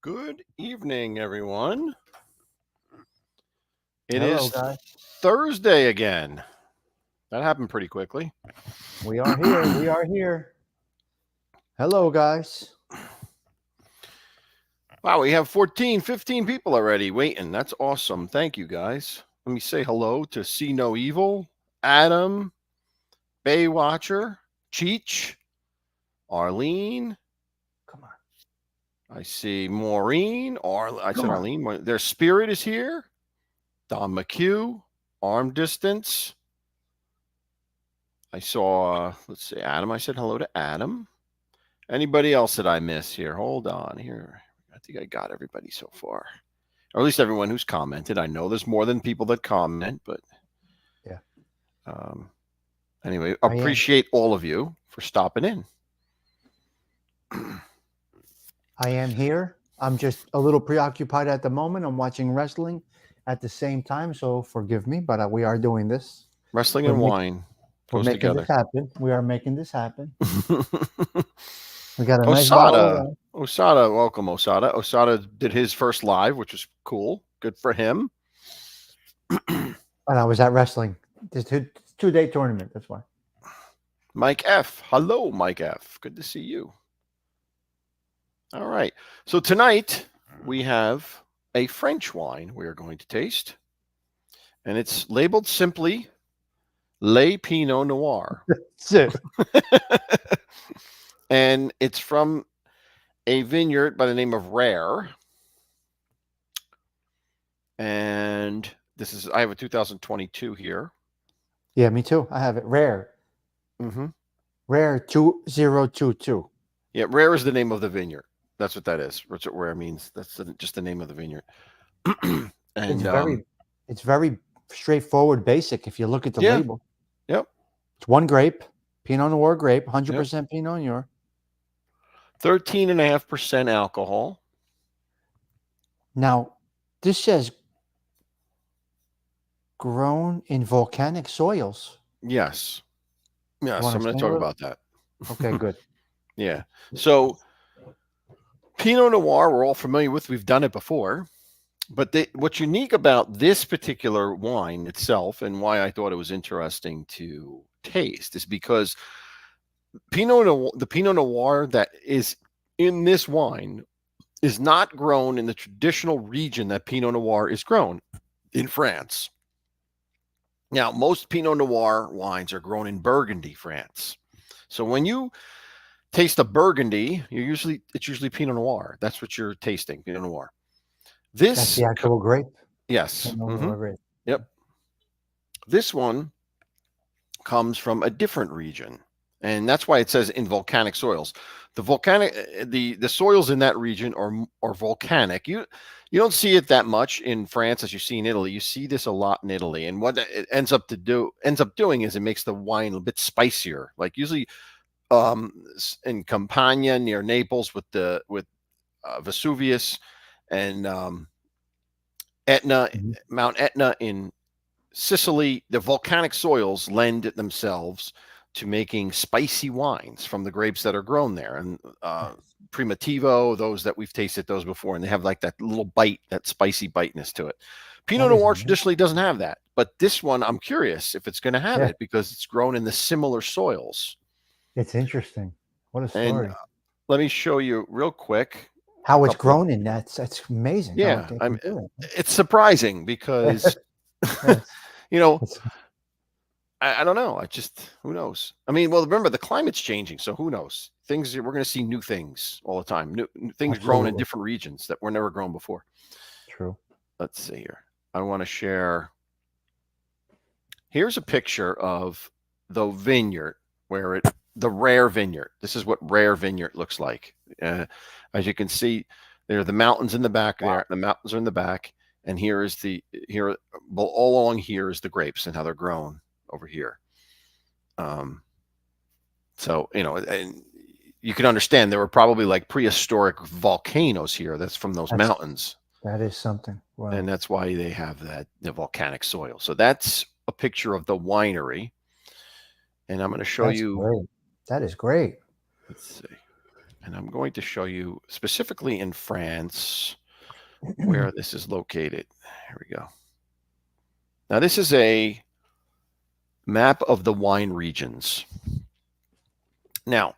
Good evening, everyone. It Hello, is guys. Thursday again. That happened pretty quickly. We are here. We are here. Hello, guys. Wow, we have 14, 15 people already waiting. That's awesome. Thank you, guys. Let me say hello to See No Evil, Adam, Baywatcher, Cheech, Arlene. Come on. I see Maureen. I said Come on. Arlene. Their spirit is here. Don McHugh, Arm Distance. I saw, let's see, Adam. I said hello to Adam. Anybody else that I miss here? Hold on here. I think I got everybody so far, or at least everyone who's commented. I know there's more than people that comment, but Yeah. Anyway, I am. appreciate all of you for stopping in. I am here. I'm just a little preoccupied at the moment. I'm watching wrestling at the same time, so forgive me, but we are doing this. Wrestling and wine We're goes making together. this happen. We are making this happen. We got a nice bottle of wine. Osada, welcome, Osada. Osada did his first live, which was cool. Good for him. And I was at wrestling. It's a two-day tournament. That's why. Mike F. Hello, Mike F. Good to see you. All right. So tonight we have a French wine we are going to taste. And it's labeled simply Le Pinot Noir. That's it. And it's from a vineyard by the name of Rare. And this is, I have a 2022 here. Yeah, me too. I have it. Rare. Mm-hmm. Rare 2022. Yeah, Rare is the name of the vineyard. That's what that is. That's what Rare means. That's just the name of the vineyard. And it's very straightforward, basic. If you look at the label. Yep. It's one grape, Pinot Noir grape, 100% Pinot Noir. 13.5% alcohol. Now, this says grown in volcanic soils. Yes. Yes, I'm going to talk about that. Okay, good. Yeah. So Pinot Noir, we're all familiar with. We've done it before. But what's unique about this particular wine itself, and why I thought it was interesting to taste, is because the Pinot Noir that is in this wine is not grown in the traditional region that Pinot Noir is grown in France. Now, most Pinot Noir wines are grown in Burgundy, France. So when you taste a Burgundy, it's usually Pinot Noir. That's what you're tasting, Pinot Noir. That's the actual grape. Yes. Grape. Yep. This one comes from a different region, and that's why it says in volcanic soils. The soils in that region are volcanic. You don't see it that much in France as you see in Italy. You see this a lot in Italy, and what it ends up doing is it makes the wine a bit spicier. Like usually, in Campania near Naples with Vesuvius and Etna, Mount Etna in Sicily, the volcanic soils lend themselves to making spicy wines from the grapes that are grown there. And Primitivo, those that we've tasted those before, and they have like that little bite, that spicy biteness to it. Pinot Noir traditionally doesn't have that, but this one, I'm curious if it's going to have it because it's grown in the similar soils. It's interesting. What a story. And let me show you real quick. How it's grown in that. That's amazing. Yeah, it's surprising because, you know, I don't know. Who knows? I mean, well, remember the climate's changing, so who knows? We're going to see new things all the time. New things grown in different regions that were never grown before. True. Let's see here. I want to share. Here's a picture of the vineyard the Rare vineyard. This is what Rare vineyard looks like. As you can see, there are the mountains in the back there. The mountains are in the back. And all along here is the grapes and how they're grown over here. So, and you can understand there were probably like prehistoric volcanoes here. That's from those mountains. That is something. Wow. And that's why they have the volcanic soil. So that's a picture of the winery. And I'm going to show you. Great. That is great. Let's see. And I'm going to show you specifically in France where this is located. Here we go. Now, this is a map of the wine regions. Now,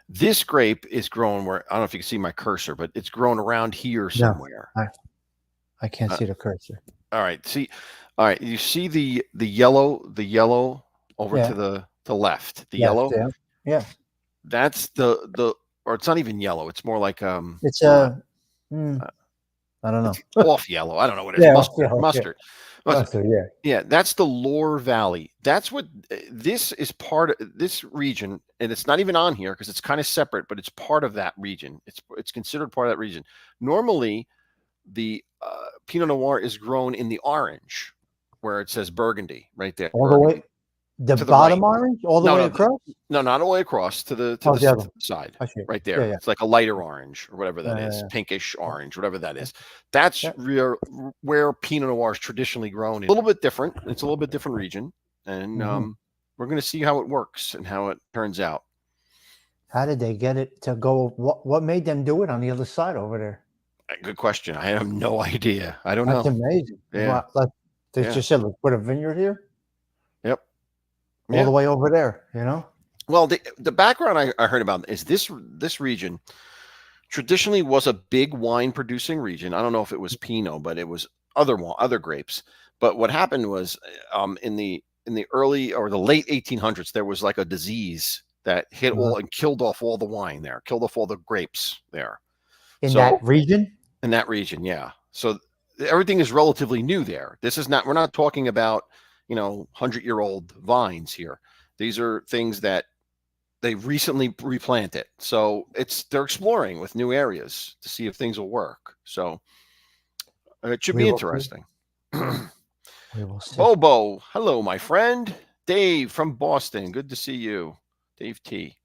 this grape is grown where, I don't know if you can see my cursor, but it's grown around here No, somewhere. I can't see the cursor. All right. See, all right. You see the yellow over Yeah. to the left, the Left, yellow. yeah. Yeah. That's the or it's not even yellow. It's more like It's not, I don't know. it's off yellow. I don't know what it is. Yeah, Mustard. yeah, Mustard. Mustard, yeah. Yeah, that's the Loire Valley. That's what this is part of this region, and it's not even on here because it's kind of separate, but it's part of that region. It's considered part of that region. Normally, the Pinot Noir is grown in the orange, where it says Burgundy right there. All the Burgundy. way, the To the bottom right. orange, all the No, way no, across. no, not all the way across to the Oh, the other. side, I see. right there. Yeah, yeah. It's like a lighter orange or whatever that is, Yeah. pinkish orange, whatever that is. That's Yeah. where Pinot Noir is traditionally grown. A little bit different. It's a little bit different region, and we're going to see how it works and how it turns out. How did they get it to go? What made them do it on the other side over there? Good question. I have no idea. I don't That's know. amazing. Yeah. Wow, like they just said, let's put a vineyard here. Yep. All the way over there, you know? Well, the background I heard about is this region traditionally was a big wine producing region. I don't know if it was Pinot, but it was other grapes. But what happened was in the early or the late 1800s, there was like a disease that hit all and killed off all the wine there, killed off all the grapes there. In that region? In that region, yeah. So everything is relatively new there. This is not, we're not talking about, 100-year-old vines here. These are things that they recently replanted. So they're exploring with new areas to see if things will work. So it should be interesting. We will see. Bobo, hello, my friend. Dave from Boston. Good to see you. Dave T.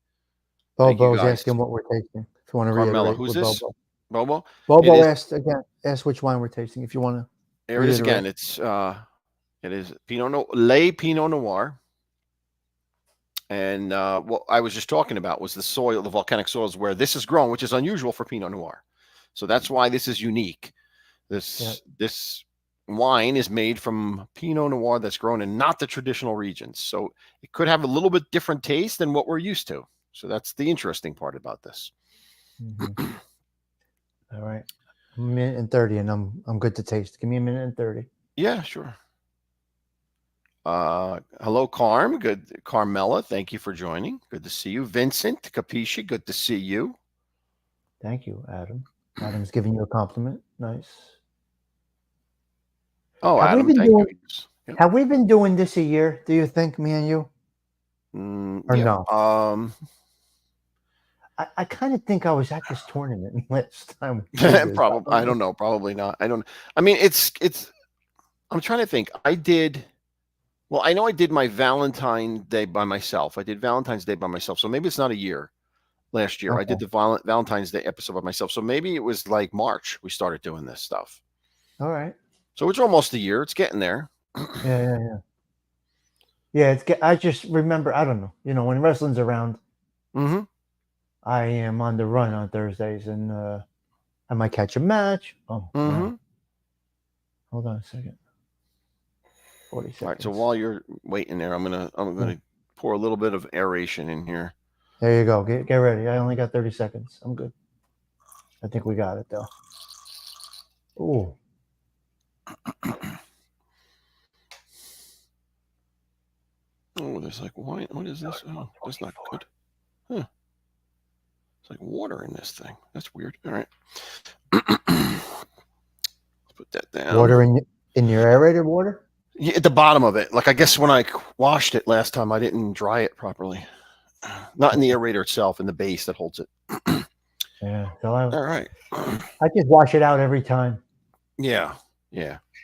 Bobo's asking what we're tasting. If you want to Carmela, reiterate, who's this? Bobo. Bobo? Bobo asked which wine we're tasting. If you want to. There it is again. It is Pinot Noir. And what I was just talking about was the volcanic soils where this is grown, which is unusual for Pinot Noir. So that's why this is unique. This wine is made from Pinot Noir that's grown in not the traditional regions. So it could have a little bit different taste than what we're used to. So that's the interesting part about this. All right. A minute and 30 and I'm good to taste. Give me a minute and 30. Yeah, sure. Hello, Carm. Good. Carmela, thank you for joining. Good to see you. Vincent Capisci, good to see you. Thank you, Adam. Adam's giving you a compliment. Nice. Oh, Adam, thank you. Yep. Have we been doing this a year, do you think, me and you? Or no? I kind of think I was at this tournament last time. Probably. I don't know. Probably not. I mean, it's. I'm trying to think. Well, I know I did my Valentine's Day by myself. I did Valentine's Day by myself. So maybe it's not a year. Last year, I did the Valentine's Day episode by myself. So maybe it was like March we started doing this stuff. All right. So it's almost a year. It's getting there. Yeah, I just remember, I don't know. When wrestling's around, I am on the run on Thursdays, and I might catch a match. Oh, wow. Hold on a second. 40 seconds. All right, so while you're waiting there, I'm gonna pour a little bit of aeration in here. There you go. Get ready. I only got 30 seconds. I'm good. I think we got it though. Ooh. Oh, there's like wine. What is this? Oh, that's not good. Huh. It's like water in this thing. That's weird. All right. Let's put that down. Water in your aerated water? Yeah, at the bottom of it. Like I guess when I washed it last time, I didn't dry it properly. Not in the aerator itself, in the base that holds it. Yeah. So all right. I just wash it out every time. Yeah.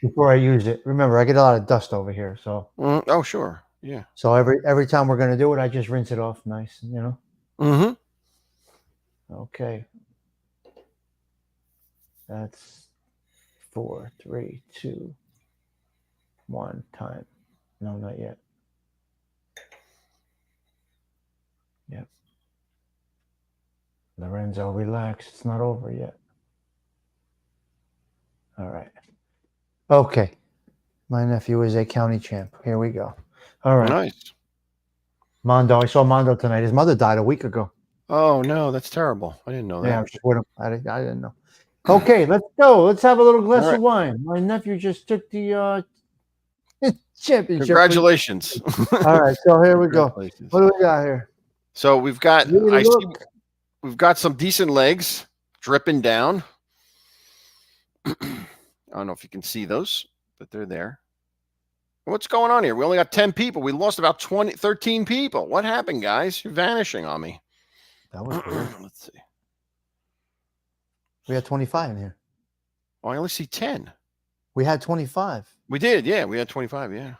Before I use it. Remember, I get a lot of dust over here, so. Oh, sure. Yeah. So every time we're gonna do it, I just rinse it off nice, Okay. That's 4, 3, 2, 1 time. No, not yet. Yep. Lorenzo, relax. It's not over yet. All right. Okay. My nephew is a county champ. Here we go. All right. Nice. Mondo. I saw Mondo tonight. His mother died a week ago. Oh no, that's terrible. I didn't know that. Yeah, I was just with him. I didn't know. Okay, let's go. Let's have a little glass All of wine. My nephew just took the championship. Congratulations. All right, so here we go. What do we got here? So we've got Really see we've got some decent legs dripping down. I don't know if you can see those, but they're there. What's going on here? We only got 10 people. We lost about 13 people. What happened, guys? You're vanishing on me. That was weird. Let's see. We had 25 in here. Oh, I only see 10. We had 25. We did, yeah. We had 25, yeah.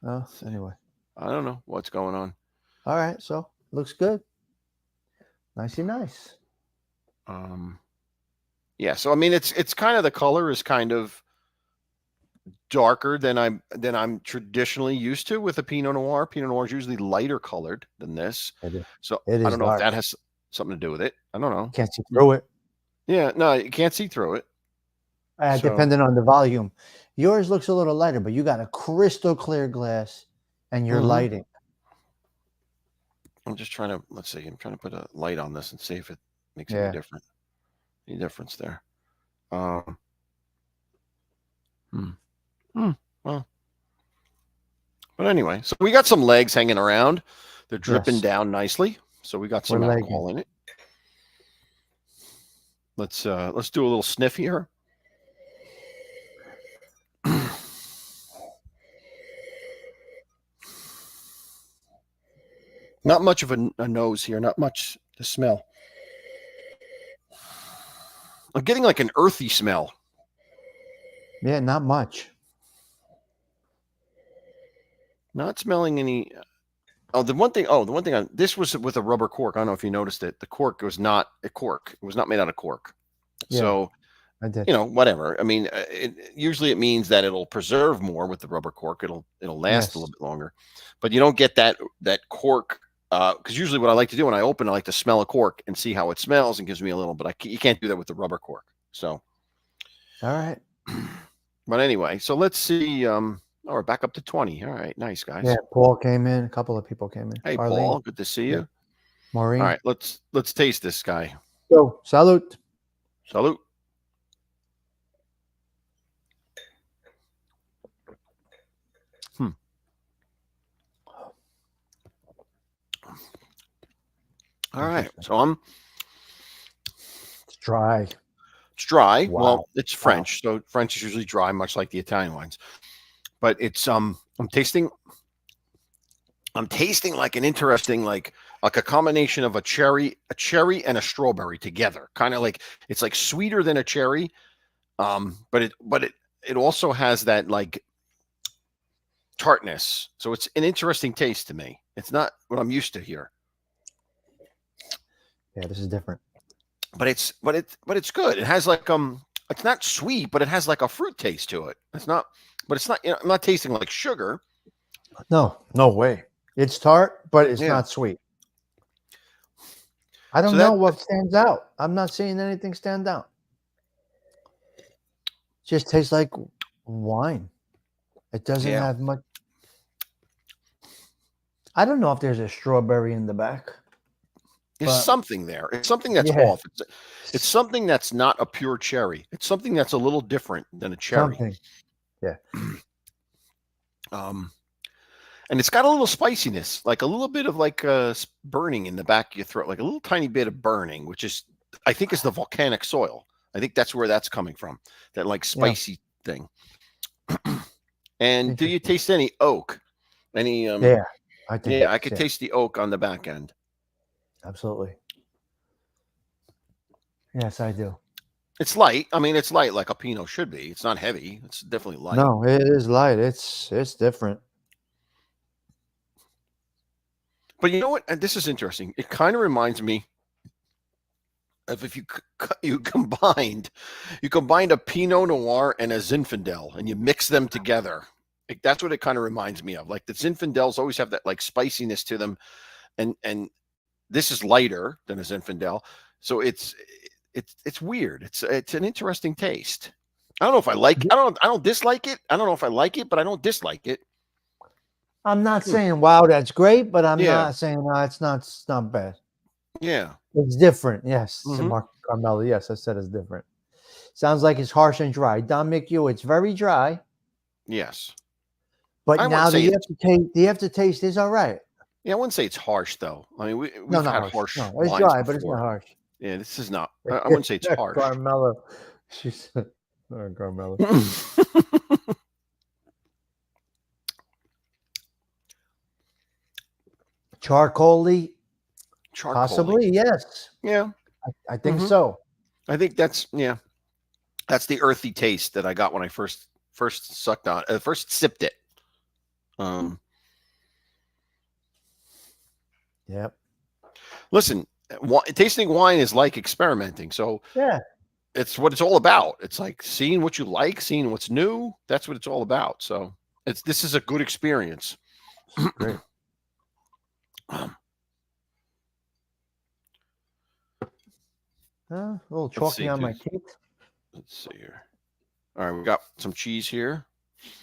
Oh, anyway. I don't know what's going on. All right, so looks good. Nicey nice. Yeah, so I mean it's kind of the color is kind of darker than I'm traditionally used to with a Pinot Noir. Pinot Noir is usually lighter colored than this. So I don't know if that has something to do with it. I don't know. Can't see through it. Yeah, no, you can't see through it. Depending on the volume. Yours looks a little lighter, but you got a crystal clear glass and you're lighting. I'm just trying to, let's see, I'm trying to put a light on this and see if it makes any difference there. Well, but anyway, so we got some legs hanging around. They're dripping down nicely. So we got some alcohol in it. Let's do a little sniff here. Not much of a nose here, not much to smell. I'm getting like an earthy smell. Yeah, not much. Not smelling any. The one thing this was with a rubber cork. I don't know if you noticed it. The cork was not a cork. It was not made out of cork. Yeah, so, I did. Whatever. I mean, usually it means that it'll preserve more with the rubber cork. It'll last a little bit longer, but you don't get that cork. Because usually what I like to do when I open, I like to smell a cork and see how it smells and gives me a little, but you can't do that with the rubber cork. So, all right. But anyway, so let's see. We're back up to 20. All right, nice guys. Yeah, Paul came in. A couple of people came in. Hey, Arlene. Paul, good to see you. Maureen. All right, let's taste this guy. Go, salute. Salute. All right, so it's dry. It's dry. Wow. Well, it's French, so French is usually dry, much like the Italian wines. But it's I'm tasting like an interesting like a combination of a cherry and a strawberry together. Kind of like it's like sweeter than a cherry, but it also has that like tartness. So it's an interesting taste to me. It's not what I'm used to here. Yeah, this is different. But it's good. It has like it's not sweet, but it has like a fruit taste to it. It's not, but it's not. I'm not tasting like sugar. No way. It's tart, but it's not sweet. I don't know what stands out. I'm not seeing anything stand out. It just tastes like wine. It doesn't have much. I don't know if there's a strawberry in the back. There's something there. It's something that's off. It's something that's not a pure cherry. It's something that's a little different than a cherry. Something. Yeah. And it's got a little spiciness, like a little bit of like burning in the back of your throat, like a little tiny bit of burning, which is, I think, is the volcanic soil. I think that's where that's coming from. That like spicy thing. And do you taste any oak? Any? Yeah, I think. Yeah, I could taste the oak on the back end. Absolutely. Yes, I do. It's light. I mean, it's light like a Pinot should be. It's not heavy. It's definitely light. No, it is light. It's different. But you know what? And this is interesting. It kind of reminds me of if you combined a Pinot Noir and a Zinfandel and you mix them together. Like, that's what it kind of reminds me of. Like the Zinfandels always have that like spiciness to them, and this is lighter than a Zinfandel. So it's weird. It's an interesting taste. I don't know if I like. I don't dislike it. I don't know if I like it, but I don't dislike it. I'm not saying wow, that's great, but I'm Yeah. not saying no, it's not bad. Yeah. It's different. Yes, Mhm. Mark Carmelo. Yes, I said it's different. Sounds like it's harsh and dry. Don McHugh, it's very dry. Yes. But I wouldn't now say the aftertaste is all right. Yeah, I wouldn't say it's harsh though. I mean, No, we've not had harsh. harsh No, it's wines dry, but it's not before. harsh. Yeah, this is not. I wouldn't say it's harsh. Carmelo. She said, oh, Carmelo. Charcoaly? Possibly, yes. Yeah. I think so. I think that's the earthy taste that I got when I first sucked on, first sipped it. Yep. Listen, tasting wine is like experimenting. So yeah, it's what it's all about. It's like seeing what you like, seeing what's new. That's what it's all about. So this is a good experience. Great. A little chalky on my teeth. Let's see here. All right, we got some cheese here.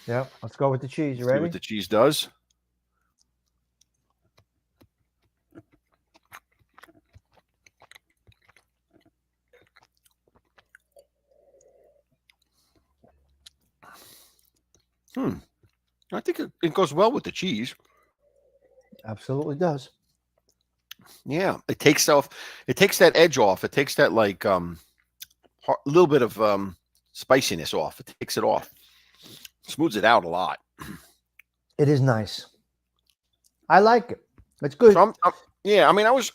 Yep. Let's go with the cheese. You ready? See what the cheese does. I think it goes well with the cheese. Absolutely does. Yeah, it takes that edge off. It takes that like little bit of spiciness off. It takes it off. Smooths it out a lot. It is nice. I like it. It's good. So yeah, I mean, I was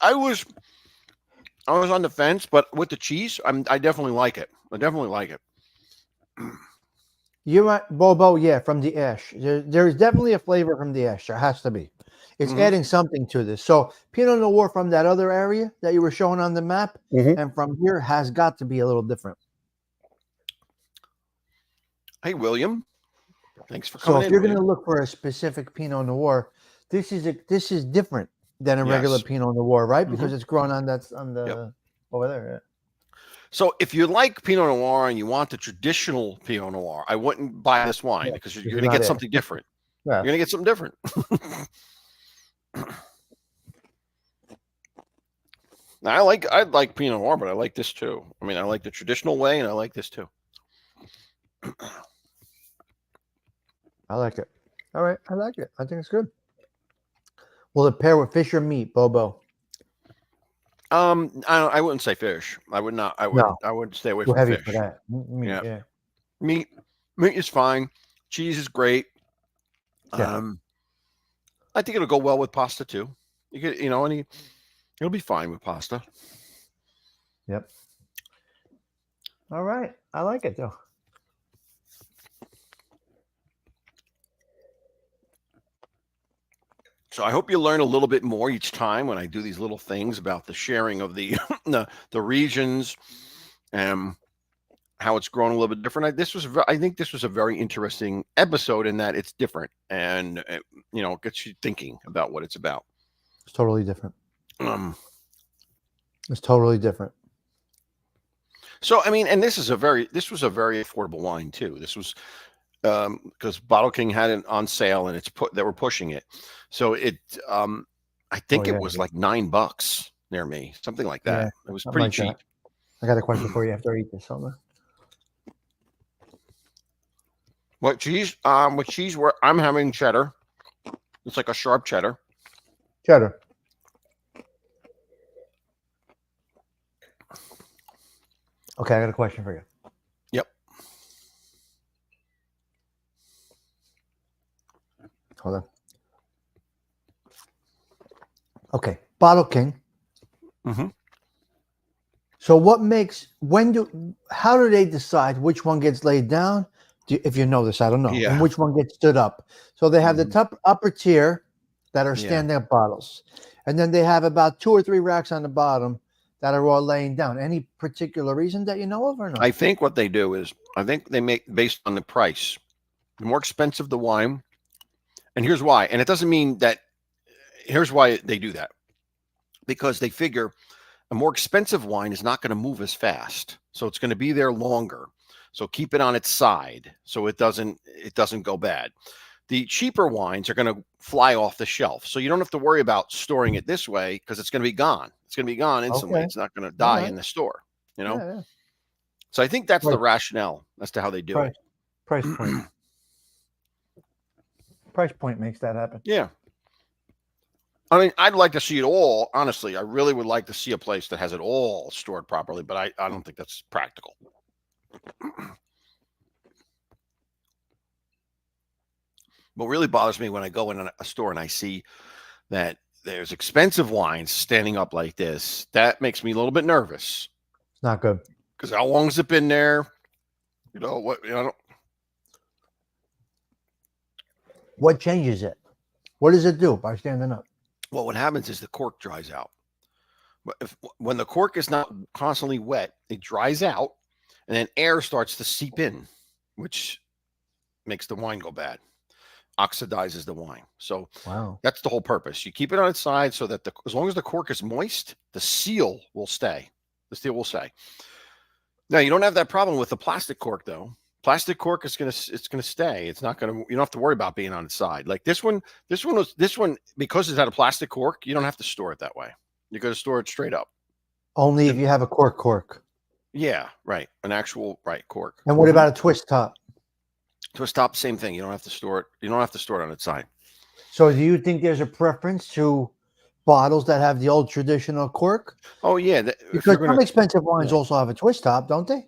on the fence, but with the cheese, I definitely like it. I definitely like it. You're right, Bobo. Yeah, from the ash. There's definitely a flavor from the ash. There has to be. It's adding something to this. So Pinot Noir from that other area that you were showing on the map and from here has got to be a little different. Hey, William. Thanks for coming in. So if you're going to look for a specific Pinot Noir, this is different than a regular Pinot Noir, right? Because it's grown on over there. Yeah. So if you like Pinot Noir and you want the traditional Pinot Noir, I wouldn't buy this wine because you're going to get something different. Yeah. You're going to get something different. Now, I like Pinot Noir, but I like this too. I mean, I like the traditional way, and I like this too. I like it. All right, I like it. I think it's good. Will it pair with fish or meat, Bobo? I wouldn't say fish. I would not. I would stay away from heavy fish. For that. Meat, yeah. Meat is fine. Cheese is great. Yeah. I think it'll go well with pasta too. You could, it'll be fine with pasta. Yep. All right. I like it though. So I hope you learn a little bit more each time when I do these little things about the sharing of the the regions and how it's grown a little bit different. I think this was a very interesting episode in that it's different and it gets you thinking about what it's about. It's totally different. It's totally different. So I mean, and this was a very affordable wine too. This was because Bottle King had it on sale and they were pushing it. So it I think it was like $9 near me, something like that. It was pretty cheap. That. I got a question for you after I eat this. What cheese? With cheese, where I'm having cheddar. It's like a sharp cheddar. Cheddar. Okay, I got a question for you. Yep. Hold on. Okay, Bottle King. So how do they decide which one gets laid down? If you know this, I don't know. Yeah. And which one gets stood up. So they have the top upper tier that are stand-up bottles. And then they have about 2 or 3 racks on the bottom that are all laying down. Any particular reason that you know of or not? I think what they do is, they make based on the price. The more expensive the wine, and here's why. And it doesn't mean that, here's why they do that. Because they figure A more expensive wine is not going to move as fast, so it's going to be there longer. So keep it on its side so it doesn't go bad. The cheaper wines are going to fly off the shelf, so you don't have to worry about storing it this way because it's going to be gone. It's going to be gone instantly. Okay. It's not going to die Right. in the store, you know. Yeah. So I think that's Price, the rationale as to how they do it. price point. Price point makes that happen. Yeah. I mean, I'd like to see it all. Honestly, I really would like to see a place that has it all stored properly, but I don't think that's practical. What really bothers me when I go in a store and I see that there's expensive wines standing up like this, that makes me a little bit nervous. It's not good. Because how long has it been there? You know what? You know, what changes it? What does it do by standing up? Well, what happens is the cork dries out. When the cork is not constantly wet, it dries out, and then air starts to seep in, which makes the wine go bad, oxidizes the wine. So wow, that's the whole purpose. You keep it on its side so that as long as the cork is moist, the seal will stay. The seal will stay. Now you don't have that problem with the plastic cork, though. Plastic cork is gonna stay. It's not gonna. You don't have to worry about being on its side. Like this one because it's had a plastic cork. You don't have to store it that way. You're gonna store it straight up. Only if you have a cork. Yeah, right. An actual cork. And what about a twist top? Twist top, same thing. You don't have to store it. You don't have to store it on its side. So do you think there's a preference to bottles that have the old traditional cork? Oh yeah, because some expensive wines also have a twist top, don't they?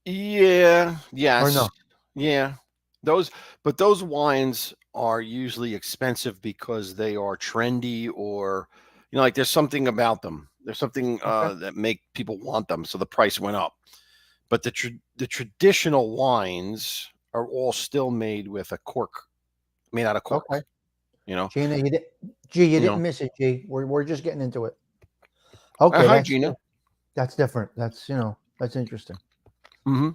Yeah. Yes. Or no? Yeah. Those wines are usually expensive because they are trendy, or like there's something about them. There's something that make people want them, so the price went up. But the traditional wines are all still made with a cork, made out of cork. Okay. Gina, you didn't miss it, G. We're just getting into it. Okay. Hi, Gina. That's different. That's that's interesting. Mm-hmm.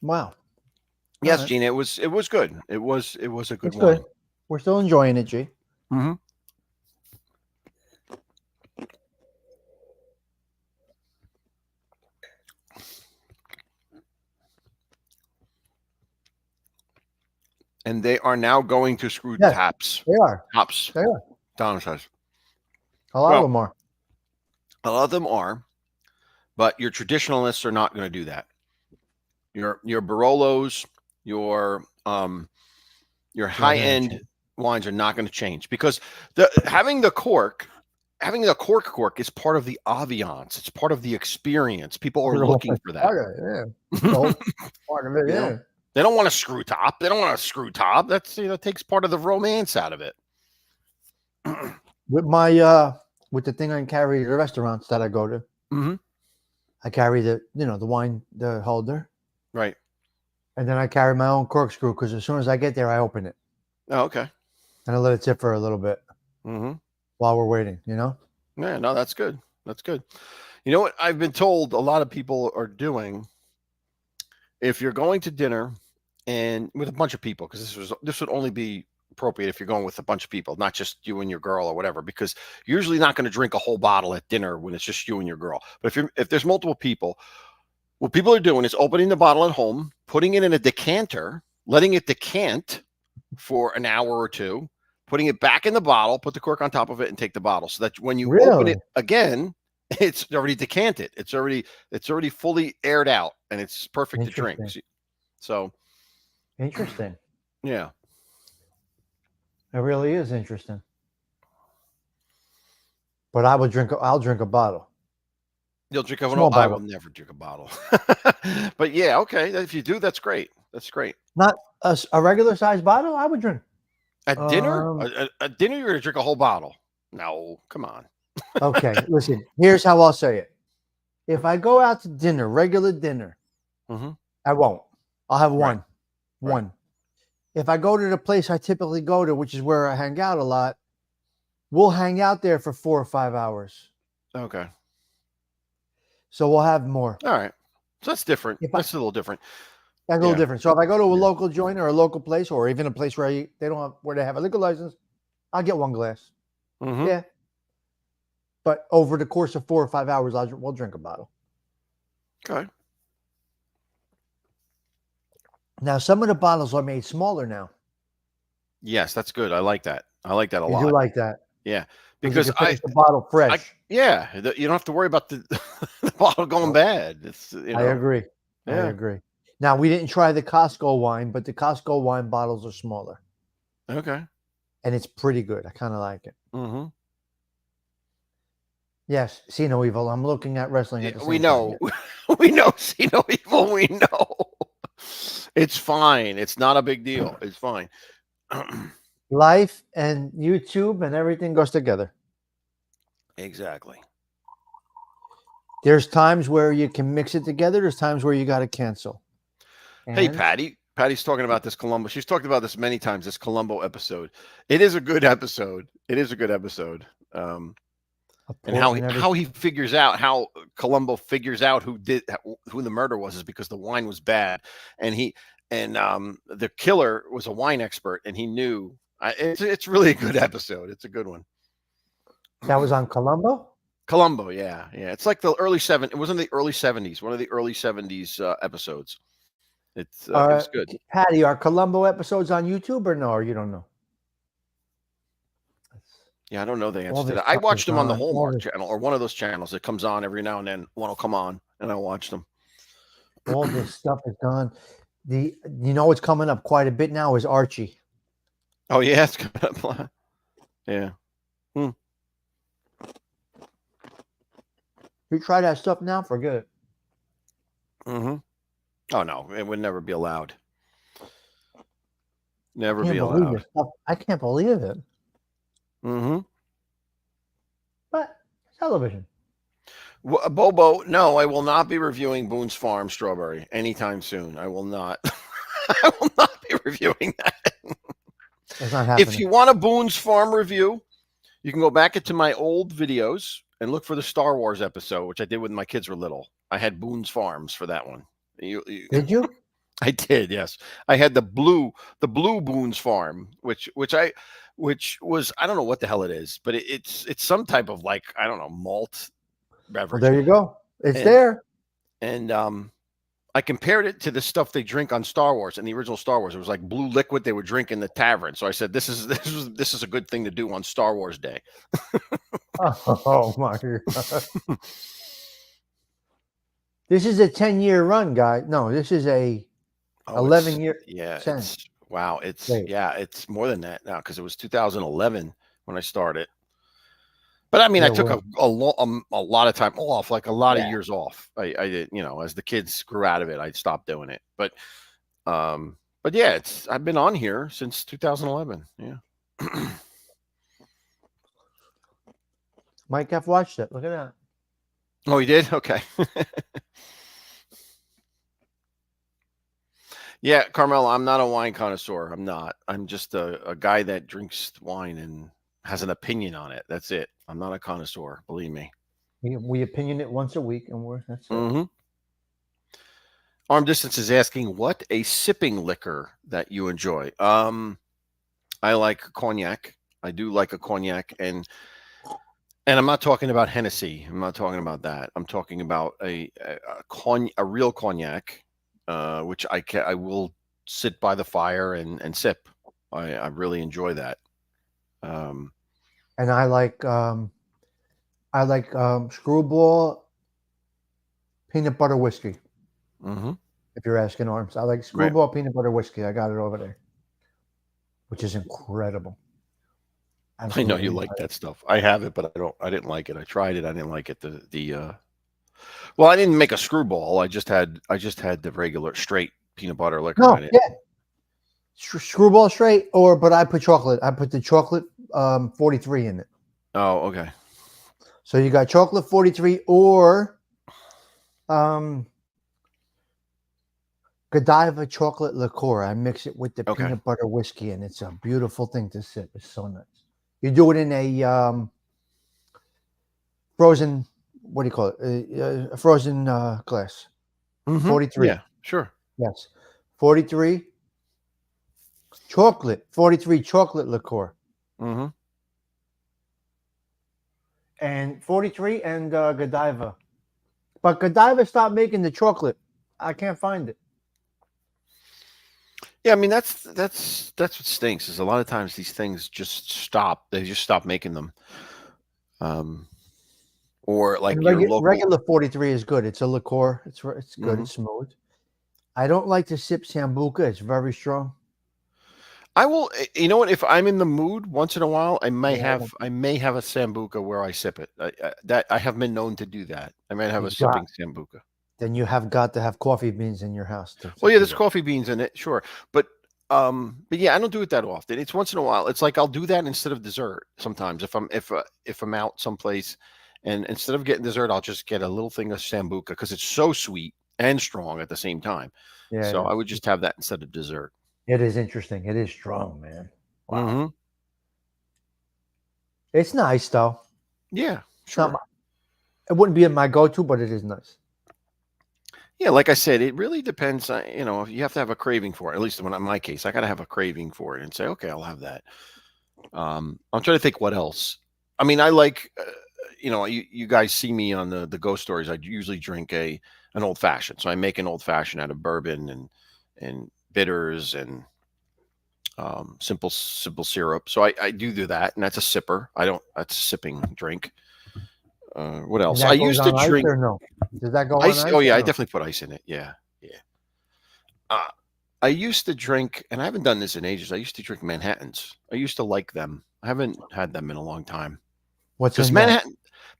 Wow. Yes, right. Gina, it was good. It was a good wine. Good. We're still enjoying it, G. Mm-hmm. And they are now going to screw taps. They are. Tops. They are. Donna says. A lot of them are. A lot of them are, but your traditionalists are not going to do that. Your Barolos, your high-end wines are not going to change, because having the cork is part of the ambiance. It's part of the experience. People are looking for that. Part of it, yeah. They don't want a screw top. That's takes part of the romance out of it. With my with the thing I carry to the restaurants that I go to, I carry the wine, the holder, right, and then I carry my own corkscrew, because as soon as I get there, I open it. Oh, okay. And I let it sit for a little bit while we're waiting. Yeah, no, that's good. That's good. You know what I've been told a lot of people are doing? If you're going to dinner and with a bunch of people, because this would only be appropriate if you're going with a bunch of people, not just you and your girl or whatever, because you're usually not going to drink a whole bottle at dinner when it's just you and your girl. But if there's multiple people, what people are doing is opening the bottle at home, putting it in a decanter, letting it decant for an hour or two, putting it back in the bottle, put the cork on top of it, and take the bottle, so that when you open it again, it's already decanted. It's already fully aired out, and it's perfect to drink. So interesting. Yeah. It really is interesting. But I'll drink a bottle. You'll drink a bottle? I will never drink a bottle. But yeah, okay. If you do, that's great. That's great. Not a regular size bottle, I would drink. At dinner? At dinner, you're going to drink a whole bottle. No, come on. Okay, listen. Here's how I'll say it. If I go out to dinner, regular dinner, I won't. I'll have one. Right. One. If I go to the place I typically go to, which is where I hang out a lot, we'll hang out there for 4 or 5 hours. Okay. So we'll have more. All right. So that's different. That's a little different. That's a little different. So if I go to a local joint or a local place, or even a place where they have a liquor license, I'll get one glass. Yeah. But over the course of 4 or 5 hours, we'll drink a bottle. Okay. Now, some of the bottles are made smaller now. Yes, that's good. I like that. I like that a You lot. do like that. Yeah, Because because you can finish the bottle fresh. you don't have to worry about the, the bottle going bad. It's I agree. I Yeah. agree. Now, we didn't try the Costco wine, but the Costco wine bottles are smaller. Okay. And it's pretty good. I kind of like it. Mm-hmm. Yes, see no evil. I'm looking at wrestling at the same We time. know. We know. See no evil. We know. It's fine. It's not a big deal. It's fine. Life and YouTube and everything goes together. Exactly. There's times where you can mix it together. There's times where you got to cancel. Hey, And Patty. Patty's talking about this Columbo. She's talked about this many times, this Columbo episode. It is a good episode. It is a good episode. And how he figures out, how Columbo figures out who the murder was, is because the wine was bad. And the killer was a wine expert, and he knew. It's really a good episode. It's a good one. that was on Columbo? Columbo, yeah. It's like the early it was in the early 70s, one of the early 70s episodes. It was good. Patty, are Columbo episodes on YouTube or no? Or you don't know? Yeah, I don't know the answer to that. I watched them on the Hallmark channel, or one of those channels that comes on every now and then. One will come on, and I watch them. All this stuff is gone. You know what's coming up quite a bit now is Archie. Oh yeah, it's coming up. Yeah. You try that stuff now, forget it. Mm-hmm. Oh no, it would never be allowed. Never be allowed. I can't believe it. Mm-hmm. But television. Bobo, no, I will not be reviewing Boone's Farm strawberry anytime soon. I will not. I will not be reviewing that. It's not happening. If you want a Boone's Farm review, you can go back into my old videos and look for the Star Wars episode, which I did when my kids were little. I had Boone's Farms for that one. Did you? I did, yes. I had the blue Boone's Farm, which was, I don't know what the hell it is, but it's some type of, like, I don't know, malt beverage. Well, there you go. It's there. And I compared it to the stuff they drink on Star Wars, in the original Star Wars. It was like blue liquid they would drink in the tavern. So I said, this is a good thing to do on Star Wars Day. Oh my God. This is a 10-year run, guy. No, this is a 11-year. Yeah. It's more than that now, because it was 2011 when I started. But I mean, I took a lot of time off, like a lot of years off. I did, as the kids grew out of it, I stopped doing it. But yeah, I've been on here since 2011. Yeah. Mike F watched it. Look at that. Oh, he did? Okay. Yeah, Carmelo, I'm not a wine connoisseur. I'm not. I'm just a guy that drinks wine and has an opinion on it. That's it. I'm not a connoisseur, believe me. We opinion it once a week, and that's it. Mm-hmm. Arm Distance is asking, what a sipping liquor that you enjoy? I like cognac. I do like a cognac, and I'm not talking about Hennessy. I'm not talking about that. I'm talking about a real cognac, which I will sit by the fire and sip. I really enjoy that. And I like Screwball peanut butter whiskey. Mm-hmm. If you're asking, Arms, I like Screwball peanut butter whiskey. I got it over there, which is incredible. Absolutely. I know you like that stuff. I have it, but I didn't like it. I tried it. I didn't like it. Well, I didn't make a Screwball. I just had the regular straight peanut butter liquor in it. Yeah. Screwball straight, but I put chocolate. I put the chocolate 43 in it. Oh, okay. So you got chocolate 43 or Godiva chocolate liqueur. I mix it with the peanut butter whiskey, and it's a beautiful thing to sip. It's so nice. You do it in a frozen, what do you call it? A frozen glass. Mm-hmm. 43. Yeah, sure. Yes. 43 chocolate. 43 chocolate liqueur. Mm-hmm. and 43 and Godiva. But Godiva stopped making the chocolate. I can't find it. Yeah, I mean that's what stinks. Is a lot of times these things just stop. They just stop making them. Um, or like And your local. regular 43 is good. It's a liqueur. It's good. Mhm. It's smooth. I don't like to sip Sambuca. It's very strong. I will. You know what? If I'm in the mood, once in a while, I may Yeah, have. I may have a sambuca where I sip it. That I have been known to do that. I might have you a got. sipping sambuca. Then you have got to have coffee beans in your house to Well, yeah, do there's that. coffee beans in it, sure, but yeah, I don't do it that often. It's once in a while. It's like I'll do that instead of dessert sometimes if I'm out someplace, and instead of getting dessert, I'll just get a little thing of sambuca because it's so sweet and strong at the same time. Yeah, it So I is. would just have that instead of dessert. It is interesting. It is strong, man. Wow. Hmm. It's nice though. Yeah, It's not sure. my, it wouldn't be my go-to, but it is nice. Yeah, like I said, it really depends. You have to have a craving for it. At least in my case, I got to have a craving for it and say, okay, I'll have that. I'm trying to think what else. I mean, I like, you guys see me on the ghost stories. I usually drink an old fashioned. So I make an old fashioned out of bourbon and bitters and simple syrup. So I do that, and that's a sipper. I don't. That's a sipping drink. What And else? I that goes used to on ice drink or no? Does that go on ice. Oh ice or yeah, I no? definitely put ice in it. Yeah, yeah. Uh, I used to drink, and I haven't done this in ages. I used to drink Manhattans. I used to like them. I haven't had them in a long time What's because in that?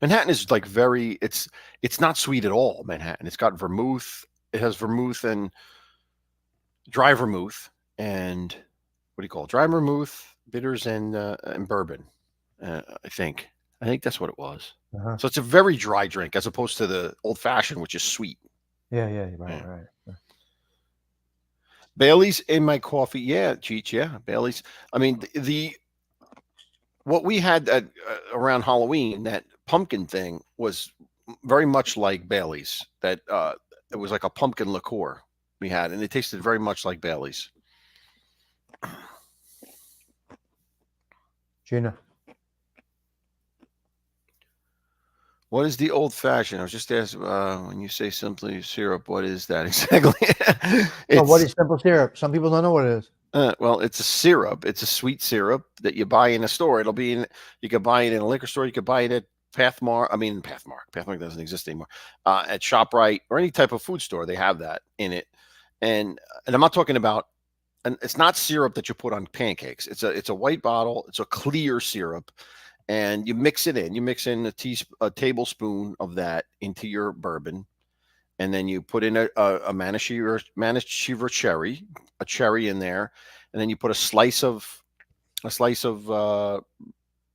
Manhattan is like very. It's not sweet at all. Manhattan. It's got vermouth. It has vermouth and dry vermouth and what do you call it? Dry vermouth, bitters, and bourbon. I think. I think that's what it was. Uh-huh. So it's a very dry drink as opposed to the old fashioned, which is sweet. Yeah, yeah, right, Yeah. right. Bailey's in my coffee. Yeah, Cheech. Yeah, Bailey's. I mean, the what we had around Halloween, that pumpkin thing was very much like Bailey's. That it was like a pumpkin liqueur we had, and it tasted very much like Bailey's. Gina. What is the old fashioned? I was just asked when you say simply syrup, what is that exactly? So what It's is simple syrup? Some people don't know what it is. well, it's a syrup. It's a sweet syrup that you buy in a store. It'll be in. You could buy it in a liquor store. You could buy it at Pathmark. I mean, Pathmark. Pathmark doesn't exist anymore. At Shoprite or any type of food store, they have that in it. And I'm not talking about. And it's not syrup that you put on pancakes. It's a white bottle. It's a clear syrup, and you mix it in. You mix in a tablespoon of that into your bourbon, and then you put in a Manischewitz cherry, a cherry in there, and then you put a slice of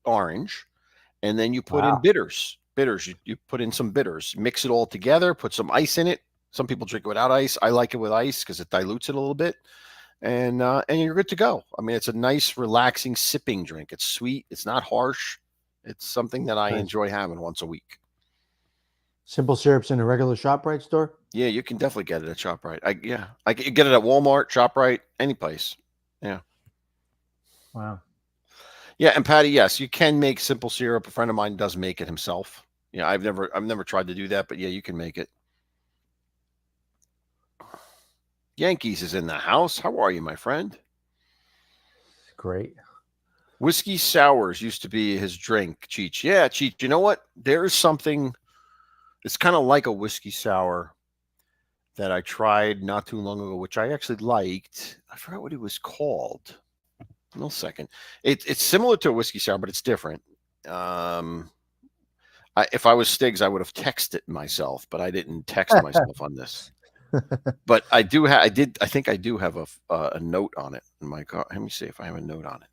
orange, and then you put in Wow. bitters. Bitters. You put in some bitters. Mix it all together. Put some ice in it. Some people drink it without ice. I like it with ice because it dilutes it a little bit, and you're good to go. I mean, it's a nice, relaxing sipping drink. It's sweet. It's not harsh. It's something that I Nice. enjoy having once a week. Simple syrups in a regular ShopRite store? Yeah, you can definitely get it at ShopRite. I get it at Walmart, ShopRite, any place. Yeah, Wow. yeah. And Patty, yes, you can make simple syrup. A friend of mine does make it himself. Yeah, I've never tried to do that, but yeah, you can make it. Yankees is in the house. How are you, my friend? Great. Whiskey sours used to be his drink, Cheech. Yeah, Cheech. You know what? There's something. It's kind of like a whiskey sour that I tried not too long ago, which I actually liked. I forgot what it was called. No second. It's similar to a whiskey sour, but it's different. Um, if I was Stiggs, I would have texted myself, but I didn't text myself on this. But I do have. I did. I think I do have a note on it in my car. Let me see if I have a note on it.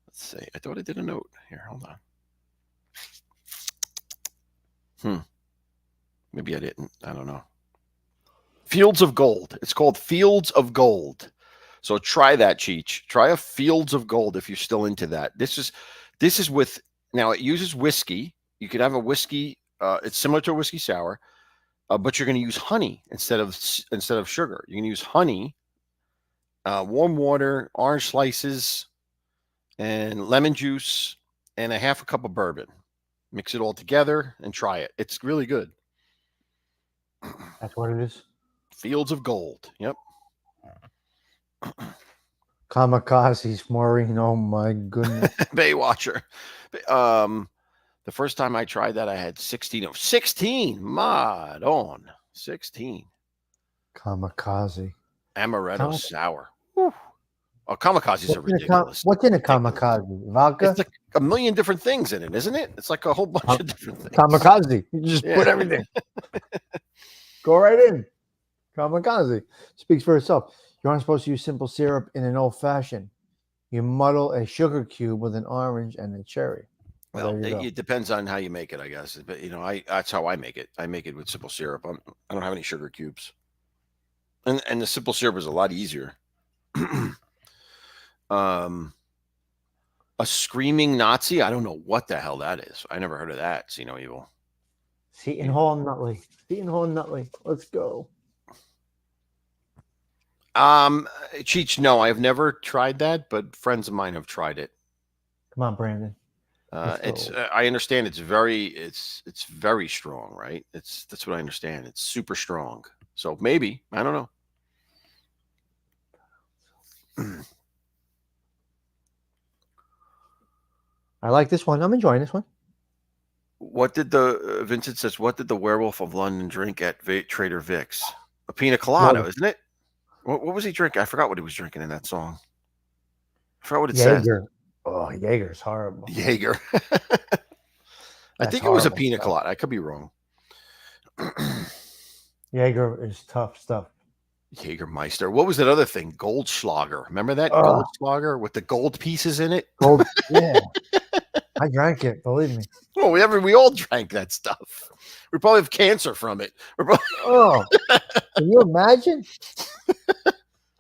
Let's see. I thought I did a note here. Hold on. Maybe I didn't. I don't know. Fields of Gold. It's called Fields of Gold. So try that, Cheech. Try a Fields of Gold if you're still into that. This is with now it uses whiskey. You could have a whiskey. It's similar to a whiskey sour, but you're going to use honey instead of sugar. You're going to use honey, warm water, orange slices, and lemon juice, and a half a cup of bourbon. Mix it all together and try it. It's really good. That's what it is. Fields of Gold. Yep. Kamikazes, Maureen. Oh my goodness. Baywatcher. The first time I tried that, I had 16. 16. Mod on. 16. Kamikaze. Amaretto sour. Whew. Oh, kamikazes are ridiculous. What's in a kamikaze? Vodka? It's like a million different things in it, isn't it? It's like a whole bunch of different things. Kamikaze. You just put everything. Go right in. Kamikaze. Speaks for itself. You aren't supposed to use simple syrup in an old fashioned. You muddle a sugar cube with an orange and a cherry. Well, it depends on how you make it, I guess. But that's how I make it. I make it with simple syrup. I don't have any sugar cubes, and the simple syrup is a lot easier. A screaming Nazi. I don't know what the hell that is. I never heard of that. See no evil. Seton Hall Nutley. Seton Hall Nutley. Let's go. Cheech, no, I've never tried that, but friends of mine have tried it. Come on, Brandon. I understand it's very strong, right? That's what I understand. It's super strong. So maybe, I don't know. I like this one. I'm enjoying this one. What did Vincent says, what did the Werewolf of London drink at Trader Vic's? A pina colada, isn't it? What was he drinking? I forgot what he was drinking in that song. I forgot what it says. Oh, Jaeger's horrible. Jaeger. I think it was a pina colada. I could be wrong. Jaeger is tough stuff. Jägermeister. What was that other thing? Goldschlager. Remember that Goldschlager with the gold pieces in it? Gold. Yeah. I drank it. Believe me. Oh, we all drank that stuff. We probably have cancer from it. Oh, can you imagine?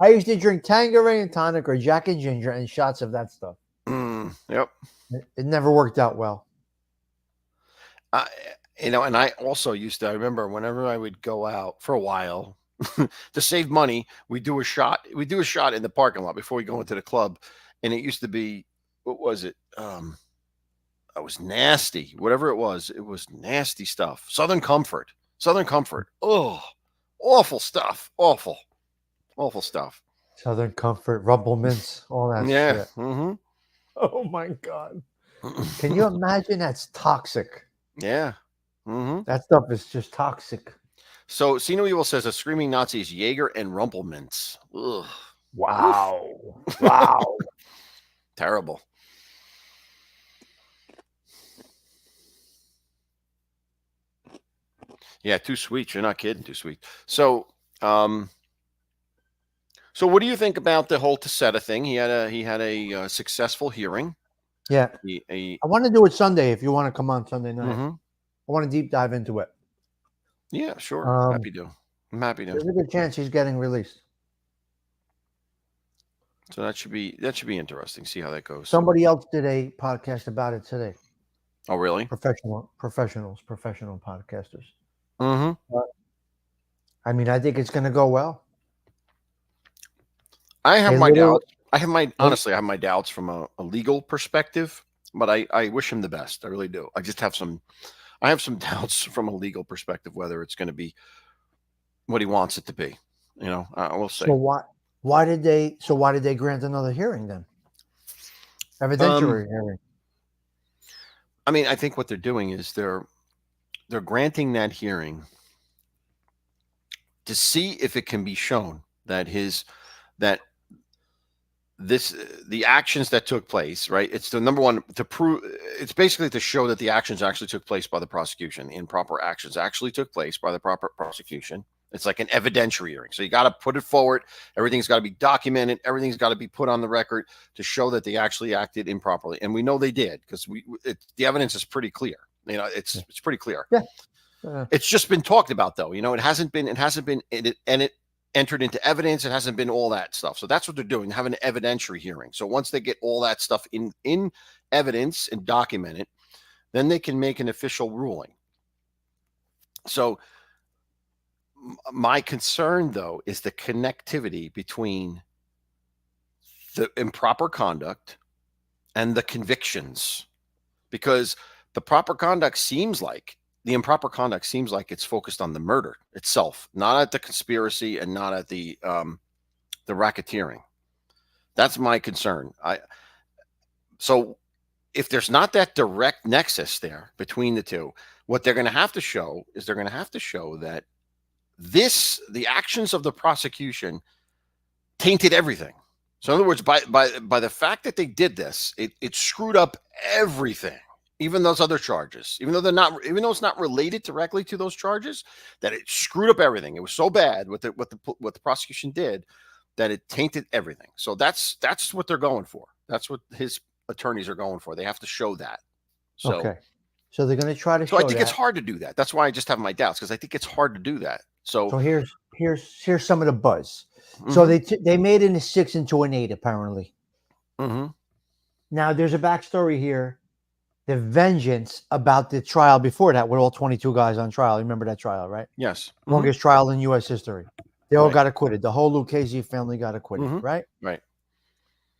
I used to drink Tanqueray and tonic or Jack and Ginger and shots of that stuff. Yep. It never worked out well. And I also used to. I remember whenever I would go out for a while to save money, we do a shot. We do a shot in the parking lot before we go into the club, and it used to be, what was it? It was nasty. Whatever it was nasty stuff. Southern Comfort. Oh, awful stuff. Awful stuff. Southern Comfort, Rumble Mints, all that shit. Mm-hmm. Oh my God. Can you imagine? That's toxic. Yeah. Mm-hmm. That stuff is just toxic. So Sino Evil says a screaming Nazi is Jaeger and Rumpelmints. Ugh. Wow. Wow. Terrible. Yeah, too sweet. You're not kidding. Too sweet. So, so what do you think about the whole Tessetta thing? He had a successful hearing. Yeah. I want to do it Sunday if you want to come on Sunday night. Mm-hmm. I want to deep dive into it. Yeah, sure. I'm happy to. There's a good chance he's getting released. So that should be interesting. See how that goes. Somebody else did a podcast about it today. Oh, really? Professional podcasters. Mm-hmm. I mean, I think it's going to go well. I have my doubts. Honestly, I have my doubts from a legal perspective, but I wish him the best. I really do. I have some doubts from a legal perspective whether it's going to be what he wants it to be. You know, we'll see. So why did they grant another hearing then? Evidentiary hearing. I mean, I think what they're doing is they're granting that hearing to see if it can be shown that the actions that took place, right? It's the number one to prove. It's basically to show that the actions actually took place by the prosecution. Improper actions actually took place by the proper prosecution. It's like an evidentiary hearing. So you got to put it forward. Everything's got to be documented. Everything's got to be put on the record to show that they actually acted improperly. And we know they did because the evidence is pretty clear. You know, it's pretty clear. Yeah. It's just been talked about though. You know, it hasn't been entered into evidence. It hasn't been all that stuff. So that's what they're doing. They have an evidentiary hearing. So once they get all that stuff in evidence and document it, then they can make an official ruling. So my concern, though, is the connectivity between the improper conduct and the convictions, because The improper conduct seems like it's focused on the murder itself, not at the conspiracy and not at the racketeering. That's my concern. So if there's not that direct nexus there between the two, what they're going to have to show is that the actions of the prosecution tainted everything. So in other words, by the fact that they did this, it screwed up everything. Even those other charges, even though it's not related directly to those charges, that it screwed up everything. It was so bad what the prosecution did that it tainted everything. So that's what they're going for. That's what his attorneys are going for. They have to show that. So, okay. So they're going to try to show I think that. it's hard to do that. That's why I just have my doubts, because I think it's hard to do that. So here's some of the buzz. Mm-hmm. So they made it a 6 into an 8 apparently. Mm-hmm. Now there's a backstory here. The vengeance about the trial before that with all 22 guys on trial. You remember that trial, right? Yes. Longest trial in U.S. history. They all got acquitted. The whole Lucchese family got acquitted, right? Right.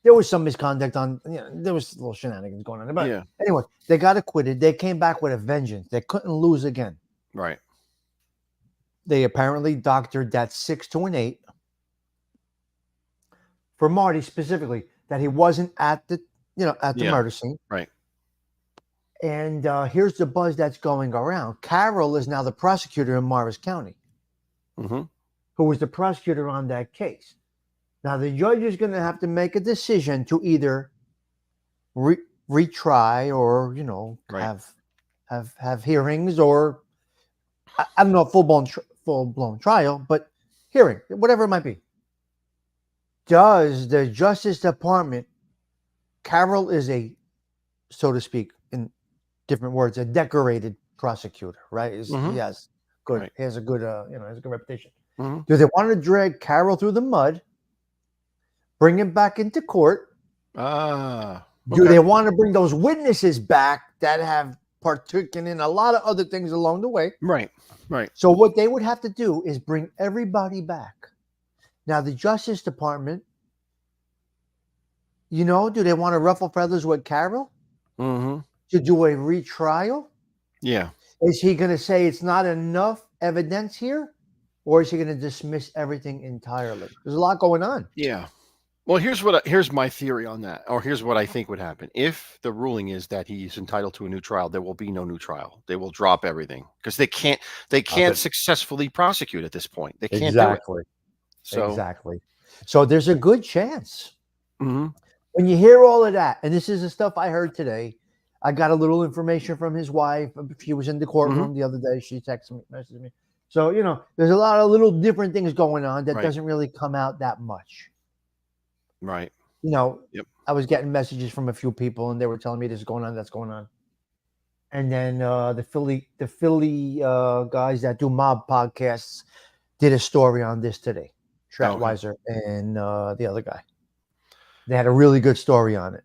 There was some misconduct there was little shenanigans going on. But anyway, they got acquitted. They came back with a vengeance. They couldn't lose again. Right. They apparently doctored that 6 to an 8 for Marty specifically, that he wasn't at the murder scene. Right. And here's the buzz that's going around. Carroll is now the prosecutor in Morris County, who was the prosecutor on that case. Now, the judge is going to have to make a decision to either retry or, have hearings, or I don't know, full-blown trial, but hearing, whatever it might be. Does the Justice Department, Carroll is a, so to speak, in different words, a decorated prosecutor, right? He has good, he has a good, has a good reputation. Do they want to drag Carroll through the mud, bring him back into court? Do they want to bring those witnesses back that have partaken in a lot of other things along the way? Right. So what they would have to do is bring everybody back. Now, the Justice Department, do they want to ruffle feathers with Carroll? To do a retrial? Yeah. Is he going to say it's not enough evidence here? Or is he going to dismiss everything entirely? There's a lot going on. Yeah. Well, here's my theory on that, or here's what I think would happen. If the ruling is that he's entitled to a new trial, there will be no new trial. They will drop everything because they can't successfully prosecute at this point. They can't do it. Exactly. So there's a good chance. When you hear all of that, and this is the stuff I heard today, I got a little information from his wife. She was in the courtroom the other day. She texted me, messaged me. So, there's a lot of little different things going on that doesn't really come out that much. Right. I was getting messages from a few people, and they were telling me this is going on, that's going on. And then the Philly guys that do mob podcasts did a story on this today. Schratweiser and the other guy. They had a really good story on it.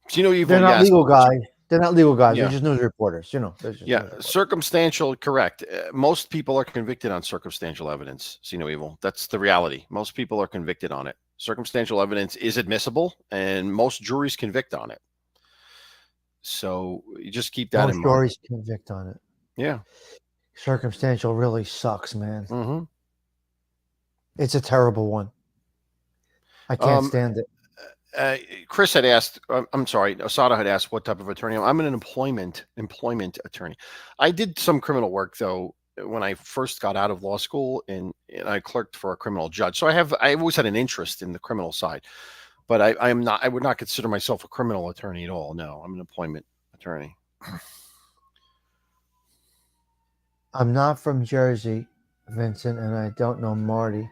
So, they're not legal guys. They're not legal guys. They're just news reporters. News reporters. Circumstantial, correct. Most people are convicted on circumstantial evidence. See no evil. That's the reality. Most people are convicted on it. Circumstantial evidence is admissible, and most juries convict on it. So you just keep that in mind. Most juries convict on it. Yeah. Circumstantial really sucks, man. It's a terrible one. I can't stand it. Chris had asked, Asada had asked what type of attorney. I'm an employment attorney. I did some criminal work, though, when I first got out of law school, and I clerked for a criminal judge. So I've always had an interest in the criminal side, but I would not consider myself a criminal attorney at all. No, I'm an employment attorney. I'm not from Jersey, Vincent, and I don't know Marty.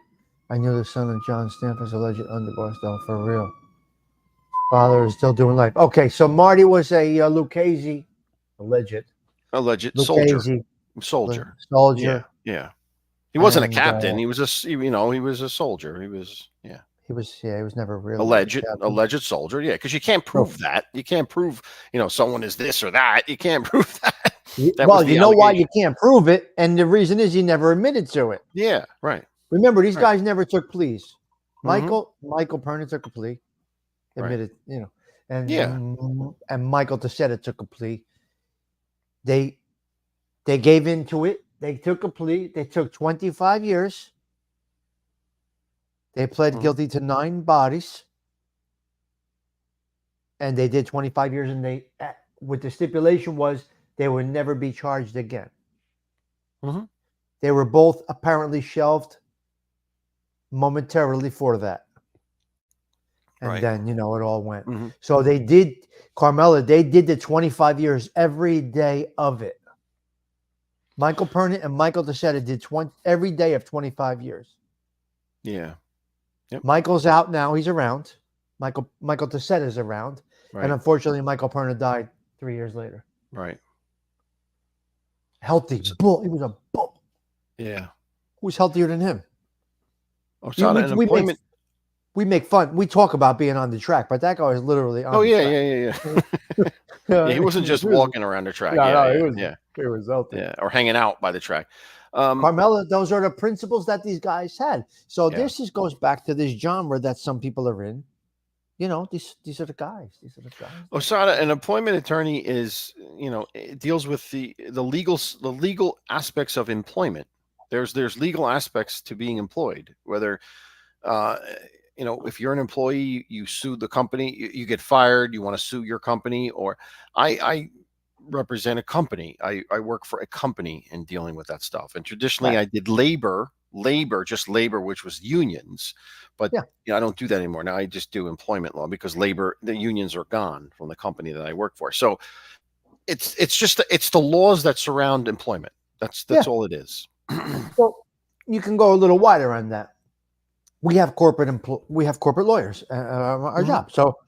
I knew the son of John Stanford's alleged underboss, though, for real. Father is still doing life. Okay, so Marty was a Lucchese, alleged Lucchese soldier. Yeah. He wasn't a captain. He was a soldier. He was never really alleged soldier. Yeah, because you can't prove that. You can't prove, someone is this or that. You can't prove that. You know why you can't prove it, and the reason is he never admitted to it. Yeah, right. Remember, these guys never took pleas. Michael Perna took a plea. Admitted, and Michael Tessetta took a plea. They gave into it. They took a plea. They took 25 years. They pled guilty to 9 bodies, and they did 25 years. And they, with the stipulation was they would never be charged again. They were both apparently shelved momentarily for that, and then it all went. So they did, Carmela. They did the 25 years every day of it. Michael Pernit and Michael Tessetta did every day of 25 years. Yeah. Yep. Michael's out now. He's around. Michael Tessetta is around. Right. And unfortunately, Michael Pernit died 3 years later. Right. Healthy bull. He was a bull. Yeah. Who's healthier than him? We make fun. We talk about being on the track, but that guy was literally on the track. Yeah. He wasn't just walking around the track. He was healthy. Yeah, or hanging out by the track. Carmela, those are the principles that these guys had. So this goes back to this genre that some people are in. These are the guys. Osada, an employment attorney is, it deals with the legal aspects of employment. There's legal aspects to being employed, whether if you're an employee, you sue the company, you get fired, you want to sue your company, or I represent a company. I work for a company in dealing with that stuff. And traditionally I did labor, which was unions, but I don't do that anymore. Now I just do employment law because the unions are gone from the company that I work for. So it's the laws that surround employment. That's all it is. Well, you can go a little wider on that. We have corporate lawyers our job. So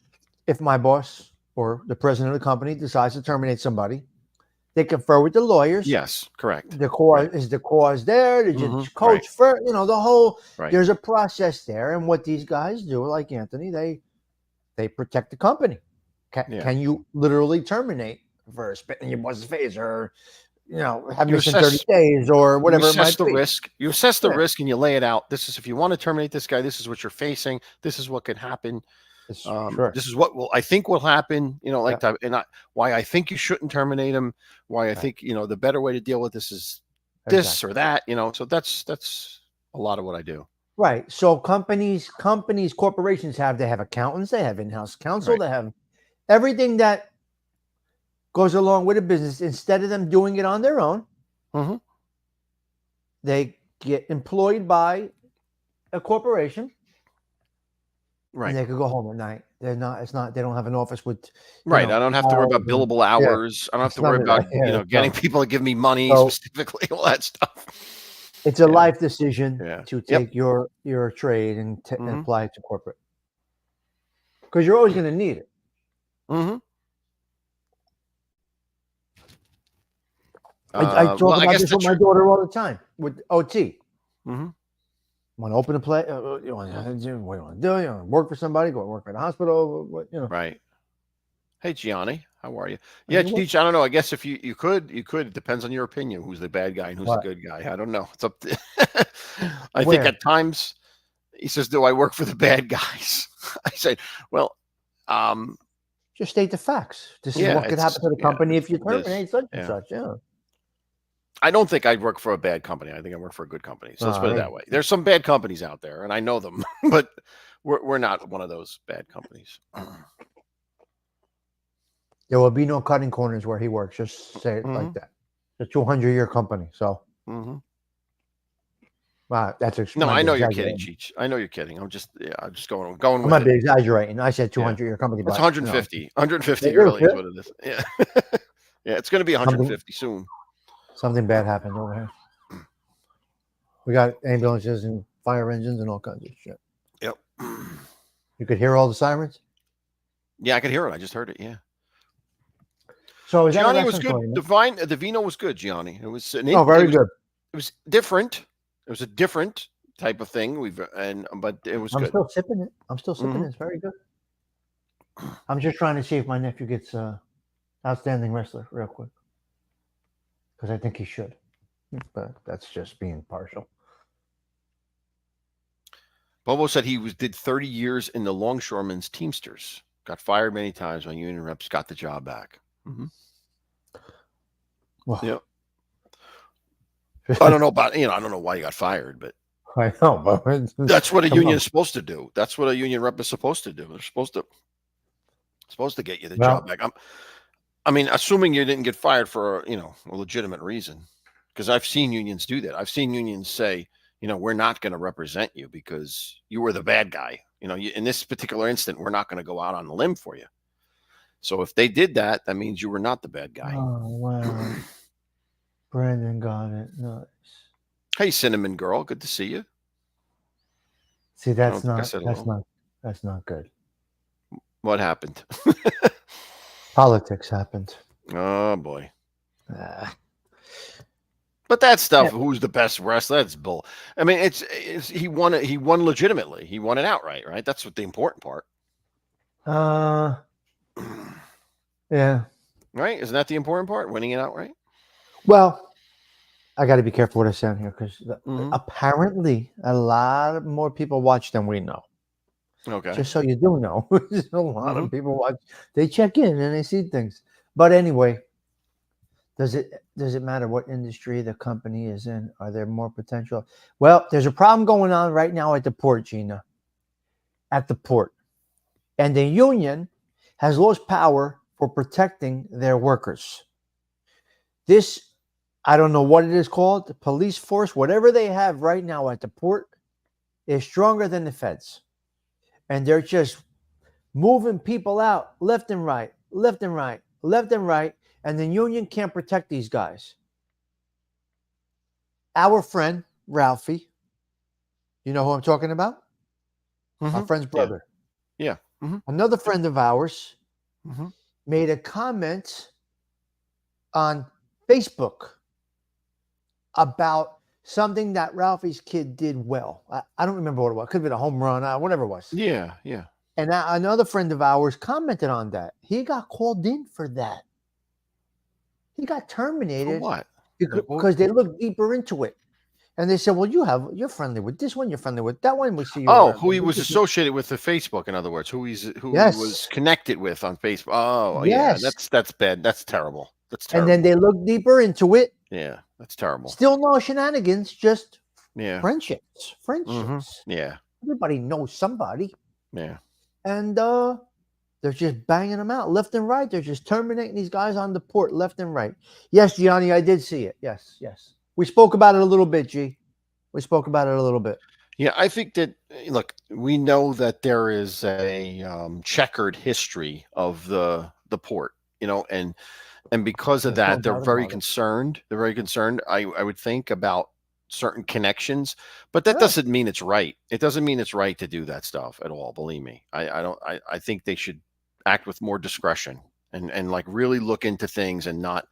if my boss or the president of the company decides to terminate somebody, they confer with the lawyers. Yes, correct. The cause is the cause there. Did you coach for the whole? There's a process there, and what these guys do, like Anthony, they protect the company. Can you literally terminate for spitting in your boss's face, or have missing 30 days, or whatever it might be? You assess the risk and you lay it out. This is, if you want to terminate this guy, this is what you're facing. This is what could happen. This is what I think will happen. Why I think you shouldn't terminate him. Why I think the better way to deal with this is this or that. So that's a lot of what I do. Right. So corporations they have accountants, they have in-house counsel, they have everything that goes along with a business. Instead of them doing it on their own, they get employed by a corporation. Right. And they could go home at night. They don't have an office with. I don't have to worry about billable hours. I don't have to worry about, getting people to give me money specifically, all that stuff. It's a life decision to take your trade and apply it to corporate. Because you're always going to need it. I talk about this with my daughter all the time with OT. Want to open a place? What do you want to do? You want to work for somebody? Go work for the hospital? Right. Hey, Gianni, how are you? Yeah, Teach. I don't know. I guess if you could. It depends on your opinion. Who's the bad guy and who's the good guy? I don't know. It's up to. I think at times he says, "Do I work for the bad guys?" I say, "Well, just state the facts. This is what could happen to the company if you terminate such and such." Yeah. I don't think I'd work for a bad company. I think I work for a good company. So let's put it that way. There's some bad companies out there, and I know them, but we're not one of those bad companies. There will be no cutting corners where he works. Just say it like that. It's a 200-year company. So, wow, that's no. I know you're kidding, Cheech. I know you're kidding. I'm just going. I might be exaggerating. I said 200-year company. It's 150. 150 really is what it is. Yeah, it's going to be 150 soon. Something bad happened over here. We got ambulances and fire engines and all kinds of shit. Yep. You could hear all the sirens? Yeah, I could hear it. I just heard it. Yeah. So Gianni was good. The vino was good, Gianni. It was very good. It was different. It was a different type of thing. But it was good. I'm still sipping it. It's very good. I'm just trying to see if my nephew gets outstanding wrestler real quick. Because I think he should. But that's just being partial. Bobo said he did 30 years in the Longshoremen's Teamsters. Got fired many times when union reps got the job back. Well, Yep. I don't know about, I don't know why you got fired, but I know, but that's what a come union on. is supposed to do. That's what a union rep is supposed to do. They're supposed to get you the Well, job back. I mean, assuming you didn't get fired for, a legitimate reason, because I've seen unions do that. I've seen unions say, we're not going to represent you because you were the bad guy. In this particular instant, we're not going to go out on the limb for you. So if they did that, that means you were not the bad guy. oh wow, Brandon got it. Nice. Hey, Cinnamon Girl, good to see you. See, I don't think I said hello. that's not good. What happened? Politics happened. Oh boy. Ah. But that stuff, Yeah. who's the best wrestler? That's bull. I mean, it's he won it. He won legitimately. He won it outright, right? That's what the important part. Yeah. Right? Isn't that the important part? Winning it outright? Well, I got to be careful what I say on here because Mhm. apparently a lot more people watch than we know. Okay. Just so you do know, there's a lot Mhm. of people watch. They check in and they see things. But anyway, does it matter what industry the company is in? Are there more potential? Well, there's a problem going on right now at the port, Gina. At the port, and the union has lost power for protecting their workers. This, I don't know what it is called, the police force, whatever they have right now at the port, is stronger than the feds, and they're just moving people out left and right, left and right, left and right, and the union can't protect these guys. Our friend, Ralphie, you know who I'm talking about? Our Mhm. friend's Yeah. brother. Yeah. Mhm. Another friend of ours Mhm. made a comment on Facebook about something that Ralphie's kid did well. I don't remember what it was. Could have been a home run, whatever it was. Yeah. Yeah. And another friend of ours commented on that. He got called in for that. He got For terminated what? Like what? because they looked deeper into it. And they said, "Well, you're friendly with this one, you're friendly with that one. We see you Oh, around." who he was associated with the Facebook, in other words, who he was Yes, connected with on Facebook. Oh, yeah, yes. that's bad. That's terrible. That's And then terrible. they looked deeper into it. Yeah, that's terrible. Still no shenanigans, just Yeah. friendships. Mhm. Friendships. Yeah. Everybody knows somebody. Yeah. And they're just banging them out left and right. They're just terminating these guys on the port left and right. Yes, Gianni, I did see it. Yes, yes. We spoke about it a little bit, G. We spoke about it a little bit. Yeah, I think that look, we know that there is a checkered history of the port, and because of There's no that, they're doubt very about it. concerned. They're very concerned. I would think about certain connections, but that Yeah, doesn't mean it's right. It doesn't mean it's right to do that stuff at all. Believe me, I don't. I think they should act with more discretion and like really look into things and not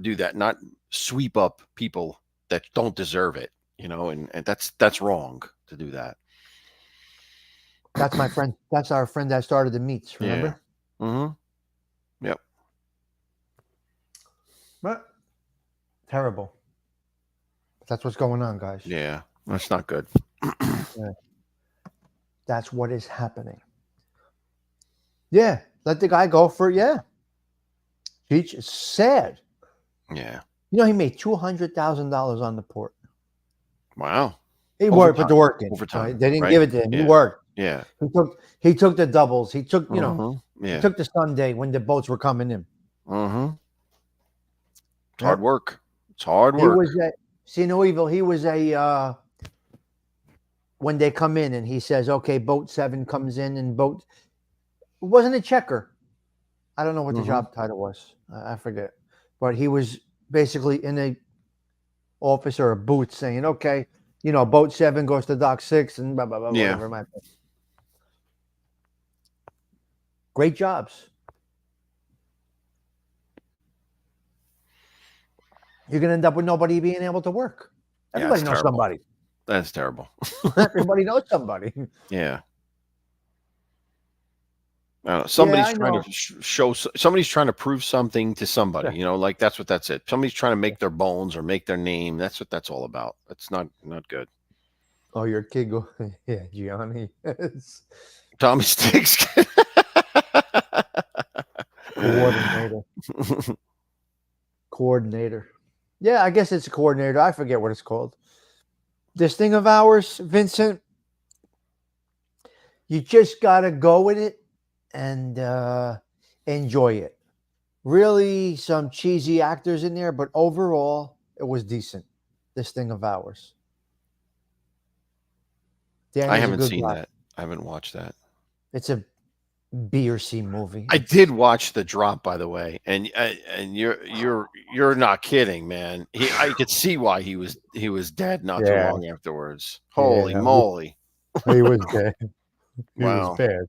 do that, not sweep up people that don't deserve it, and that's wrong to do that. that's my friend. That's our friend that started the meets, Yeah. remember? Mm-hmm. Yep. But terrible. That's what's going on, guys. Yeah. That's not good. Yeah. That's what is happening. Yeah, let the guy go for yeah. Beach is sad. Yeah. You know, he made $200,000 on the port. Wow. He worked, put Overtime. the work in. They Overtime. didn't Right. give it to him. He Yeah. worked. Yeah. He took the doubles. He took Mm-hmm. he Yeah. took the Sunday when the boats were coming in. Mm-hmm. It's hard Yep. work. It's hard He work. was a see no evil. He was a when they come in and he says, "Okay, boat 7 comes in and boat." It wasn't a checker. I don't know what the Mm-hmm. job title was. I forget, but he was basically in a office or a booth saying, "Okay, boat 7 goes to dock 6 and blah blah blah Yeah. whatever." It might be. Great jobs. You're gonna end up with nobody being able to work. Yeah. Everybody It's knows terrible. somebody. That's terrible. Everybody knows somebody. Yeah. I don't know. Yeah, Somebody's I trying know. to show. Somebody's trying to prove something to somebody. Yeah. Like that's what that's it. Somebody's trying to make their bones or make their name. That's what that's all about. That's not good. Oh, your kid go. Yeah, Gianni. Yes. Tommy Sticks. Coordinator. Coordinator. Yeah, I guess it's a coordinator. I forget what it's called. This thing of ours, Vincent, you just got to go with it and enjoy it. Really, some cheesy actors in there, but overall, it was decent. This thing of ours. I Danny's a haven't good seen guy. that. I haven't watched that. It's a B or C movie. I did watch The Drop, by the way, and you're not kidding, man. I could see why he was dead not too Yeah, long afterwards. Holy yeah, moly! he was bad. He was Wow. bad.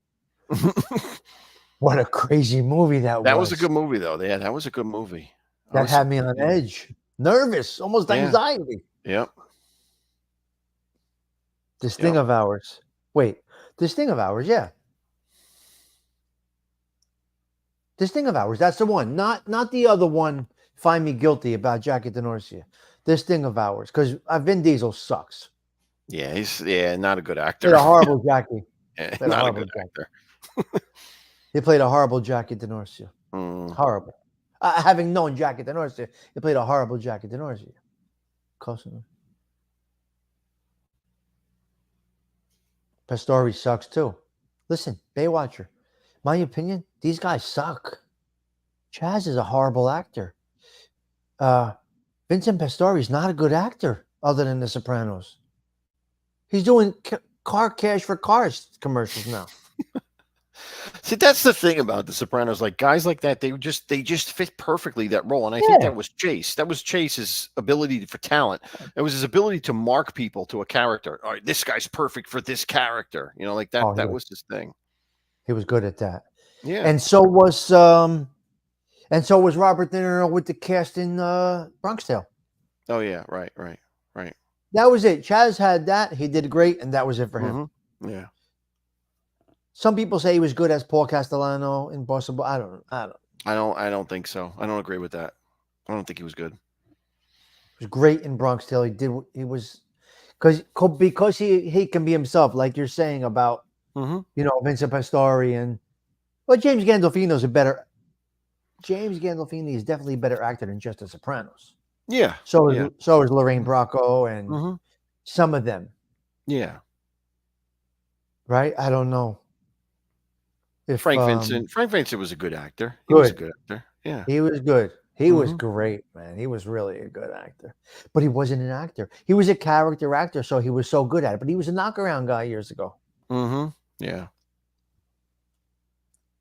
What a crazy movie that That was a was. good movie, though. Yeah, that was a good movie. I That was had me on yeah, edge, nervous, almost yeah, anxiety. yep, This thing yep. of ours. Wait, this thing of ours, yeah. This thing of ours, that's the one. Not the other one, Find Me Guilty about Jackie DeNorcia. This thing of ours, because Vin Diesel sucks. Yeah, he's not a good actor. Played a horrible Jackie. Yeah, Played a not a horrible good Jackie. actor. He played a horrible Jackie DeNorcia. Mm. Horrible. Having known Jackie DeNorcia, he played a horrible Jackie DeNorcia. Customer. Pastori sucks too. Listen, Baywatcher. My opinion, these guys suck. Chaz is a horrible actor. Vincent Pastori is not a good actor other than The Sopranos. He's doing car cash for cars commercials now. See, that's the thing about The Sopranos. Like guys like that, they just fit perfectly that role, and I think that was Chase. That was Chase's ability for talent. It was his ability to mark people to a character. All right, this guy's perfect for this character. You know, like that. That was his thing. He was good at that. Yeah, and so was Robert De Niro with the cast in Bronx Tale. Oh yeah, right. That was it. Chaz had that. He did great, and that was it for him. Yeah. Some people say he was good as Paul Castellano in Boston. I don't think so. I don't agree with that. I don't think he was good. He was great in Bronx Tale. He was because he can be himself, like you're saying about Vincent Pastore James Gandolfino's James Gandolfini is definitely a better actor than just The Sopranos. Yeah. So is Lorraine Bracco and some of them. Yeah. Right? I don't know. Frank Vincent was a good actor. He good. was a good actor. Yeah. He was good. He was great, man. He was really a good actor. But he wasn't an actor. He was a character actor, so he was so good at it. But he was a knockaround guy years ago. Yeah.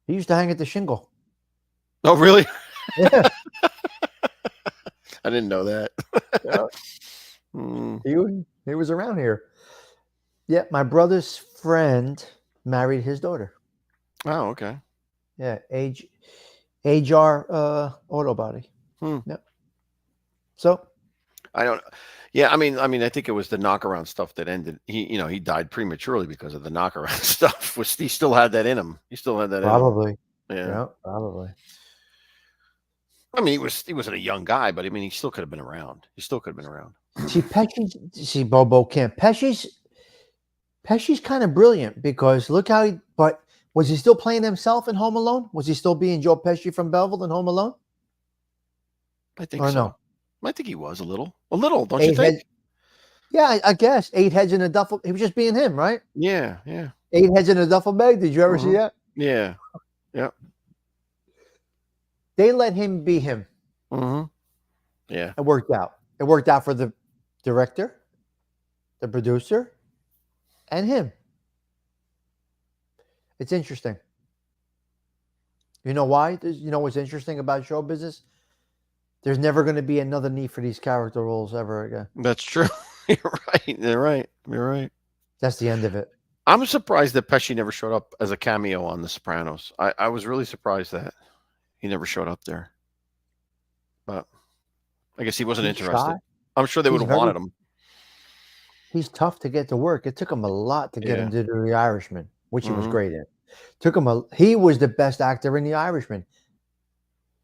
He used to hang at the Shingle. Oh, really? Yeah. I didn't know that. Yeah. He was around here. Yeah, my brother's friend married his daughter. Oh, okay. Yeah, HR auto body. Yep. So I don't. Yeah, I mean, I think it was the knockaround stuff that ended. He died prematurely because of the knockaround stuff. He still had that in him. He still had that probably. in him. Yeah, probably. I mean, he wasn't a young guy, but I mean, he still could have been around. See, Bobo Camp. Pesci's kind of brilliant because look how but was he still playing himself in Home Alone? Was he still being Joe Pesci from Belleville in Home Alone? I think or so. No? I think he was a little, don't you think? Yeah, I guess 8 heads in a duffel. He was just being him, right? Yeah. 8 heads in a duffel bag. Did you ever see that? Yeah. They let him be him. Yeah. It worked out. It worked out for the director, the producer, and him. It's interesting. You know why? You know what's interesting about show business? There's never going to be another need for these character roles ever again. That's true. You're right. That's the end of it. I'm surprised that Pesci never showed up as a cameo on The Sopranos. I was really surprised that he never showed up there. But I guess he wasn't interested. Shy. I'm sure they would have wanted him. He's tough to get to work. It took him a lot to get him to do The Irishman, which he was great in. He was the best actor in The Irishman.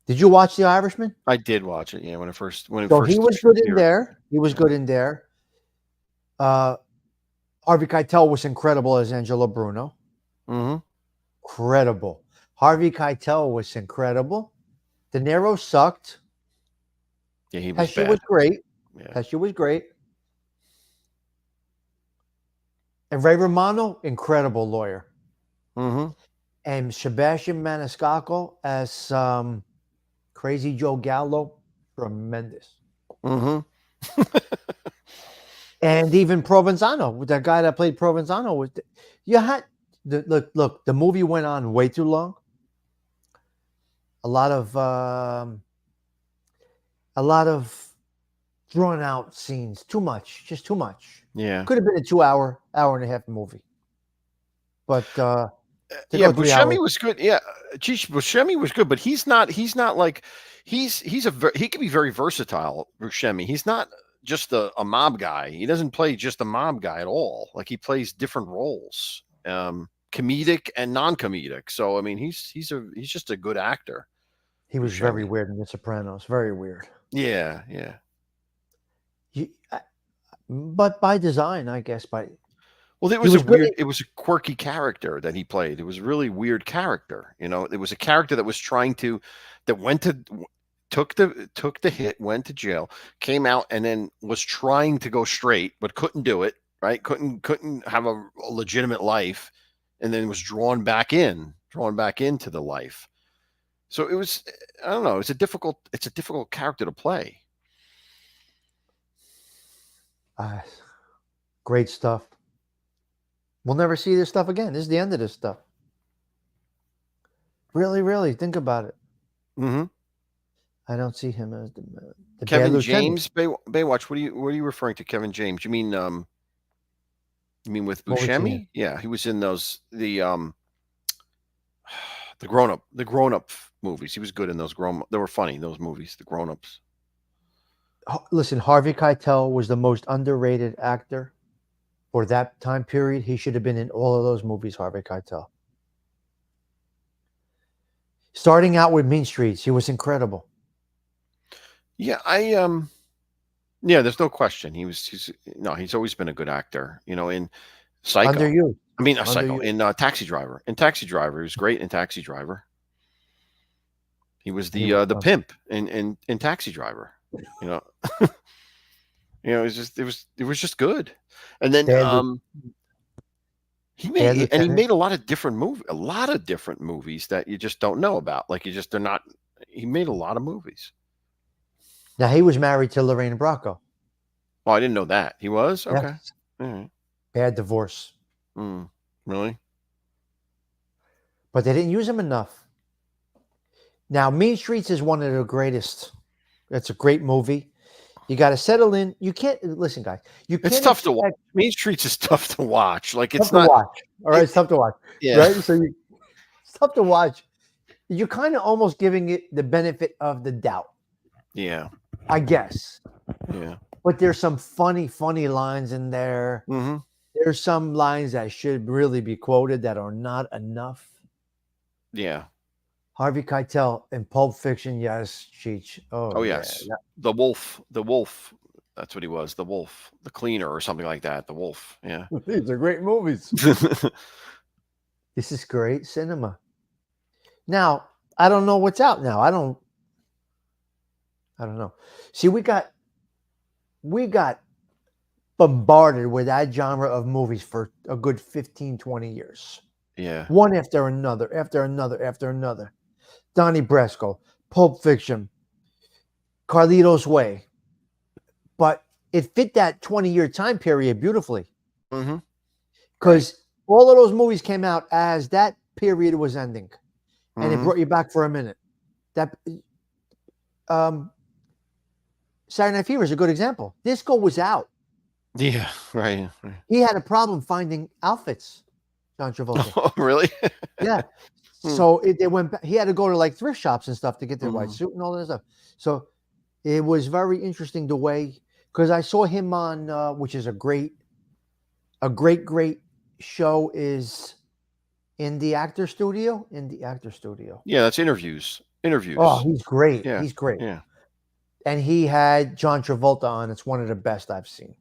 Did you watch The Irishman? I did watch it. Yeah, when it first. He was good in there. He was good in there. Harvey Keitel was incredible as Angelo Bruno. Incredible. Harvey Keitel was incredible. De Niro sucked. Yeah, he was Pesci bad. was great. Yeah. Pesci was great. And Ray Romano, incredible lawyer. Mm-hmm. And Sebastian Maniscalco as Crazy Joe Gallo, tremendous. Mm-hmm. And even Provenzano, the guy that played Provenzano, was you had look. The movie went on way too long. A lot of drawn out scenes. Too much, just too much. Yeah. Could have been a 2 hour, hour and a half movie. But to Yeah, go 3 hours, Buscemi was good. Yeah, geez, Buscemi was good, but he's not. He's not like he can be very versatile. Buscemi. He's not just a mob guy. He doesn't play just a mob guy at all. Like he plays different roles, comedic and non-comedic. So I mean, he's just a good actor. he was very Buscemi. weird in The Sopranos. Very weird. Yeah, yeah. But by design, I guess. Well, it He was a was good. weird, it was a quirky character that he played. It was a really weird character. It was a character that was that went to, took the hit, went to jail, came out, and then was trying to go straight, but couldn't do it. Right? Couldn't have a legitimate life, and then was drawn back into the life. So it was, I don't know. It's a difficult character to play. Great stuff. We'll never see this stuff again. This is the end of this stuff. Really, really, think about it. Mm-hmm. I don't see him as the Kevin James, Baywatch. What are you referring to? Kevin James? You mean with Buscemi? Yeah, he was in the grown up movies. He was good in those They were funny, those movies, the grown ups. Listen, Harvey Keitel was the most underrated actor for that time period. He should have been in all of those movies, Harvey Keitel. Starting out with Mean Streets, he was incredible. Yeah, yeah, there's no question. He's always been a good actor. In Psycho. Under You. I mean, Psycho. In Taxi Driver. In Taxi Driver, he was great in Taxi Driver. He was the pimp in Taxi Driver. It was just good. And then he made a lot of different movies that you just don't know about. Like he made a lot of movies. Now he was married to Lorraine Bracco. Oh, I didn't know that. He was? Okay. Yes. All right. Bad divorce. Really? But they didn't use him enough. Now, Mean Streets is one of the greatest. It's a great movie. You got to settle in. You can't listen, guys. It's tough to watch. Mean Streets is tough to watch. Like it's tough not to watch. All right, it's tough to watch. Yeah. Right. So it's tough to watch. You're kind of almost giving it the benefit of the doubt. Yeah. I guess. Yeah. But there's some funny lines in there. Mm-hmm. There's some lines that should really be quoted that are not enough. Yeah. Harvey Keitel in Pulp Fiction, yes, Cheech. Oh yes. Yeah. The Wolf. That's what he was. The Wolf, the cleaner or something like that. The Wolf. Yeah. These are great movies. This is great cinema. Now, I don't know what's out now. I don't know. See, we got bombarded with that genre of movies for a good 15, 20 years. Yeah. One after another. Donnie Brasco, Pulp Fiction, Carlito's Way. But it fit that 20-year time period beautifully. Mm-hmm. Because all of those movies came out as that period was ending. And it brought you back for a minute. That Saturday Night Fever is a good example. Disco was out. Yeah, right. He had a problem finding outfits, John Travolta. Oh, really? Yeah. So they went back. He had to go to like thrift shops and stuff to get the white suit and all that stuff. So it was very interesting the way, because I saw him on, which is a great show, is in the Actor Studio. Yeah, that's interviews. Oh, he's great. Yeah. He's great. Yeah. And he had John Travolta on. It's one of the best I've seen.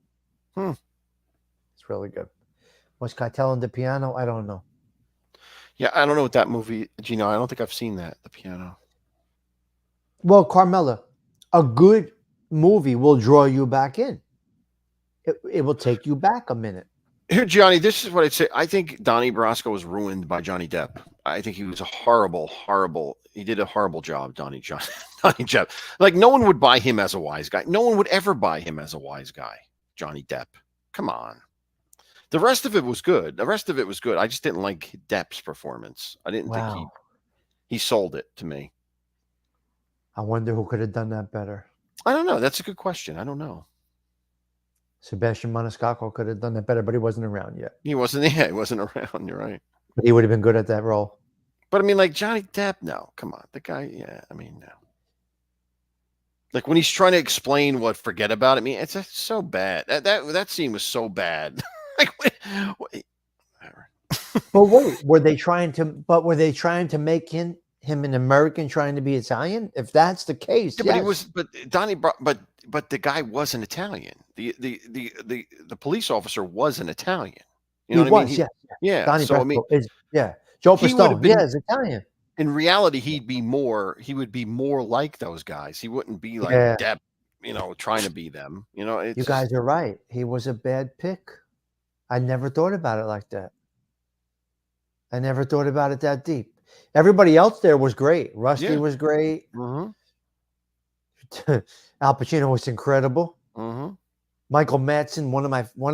It's really good. Was Keitel on the piano? I don't know. Yeah, I don't know what that movie, I don't think I've seen that, The Piano. Well, Carmela, a good movie will draw you back in. It will take you back a minute. Here, Johnny, this is what I'd say. I think Donnie Brasco was ruined by Johnny Depp. I think he was a horrible. He did a horrible job, Donnie Depp. Like, no one would buy him as a wise guy. No one would ever buy him as a wise guy, Johnny Depp. Come on. The rest of it was good. I just didn't like Depp's performance. I didn't think he sold it to me. I wonder who could have done that better. I don't know. That's a good question. I don't know. Sebastian Maniscalco could have done that better, but he wasn't around yet. He wasn't around. You're right. But he would have been good at that role. But I mean, like Johnny Depp, no. Come on. The guy, yeah. I mean, no. Like when he's trying to explain what forget about it, I mean, it's so bad. That scene was so bad. Like, wait. But wait, were they trying to make him an American trying to be Italian? If that's the case, yeah, yes. But the guy wasn't Italian. The police officer was an Italian. You know he what was, I mean? Yeah. Donnie so Brasco I mean, Joe Pistone, is Italian. In reality, he would be more like those guys. He wouldn't be like Depp, trying to be them. You guys are right. He was a bad pick. I never thought about it like that. I never thought about it that deep. Everybody else there was great. Rusty was great. Mm-hmm. Al Pacino was incredible. Mm-hmm. Michael Madsen, one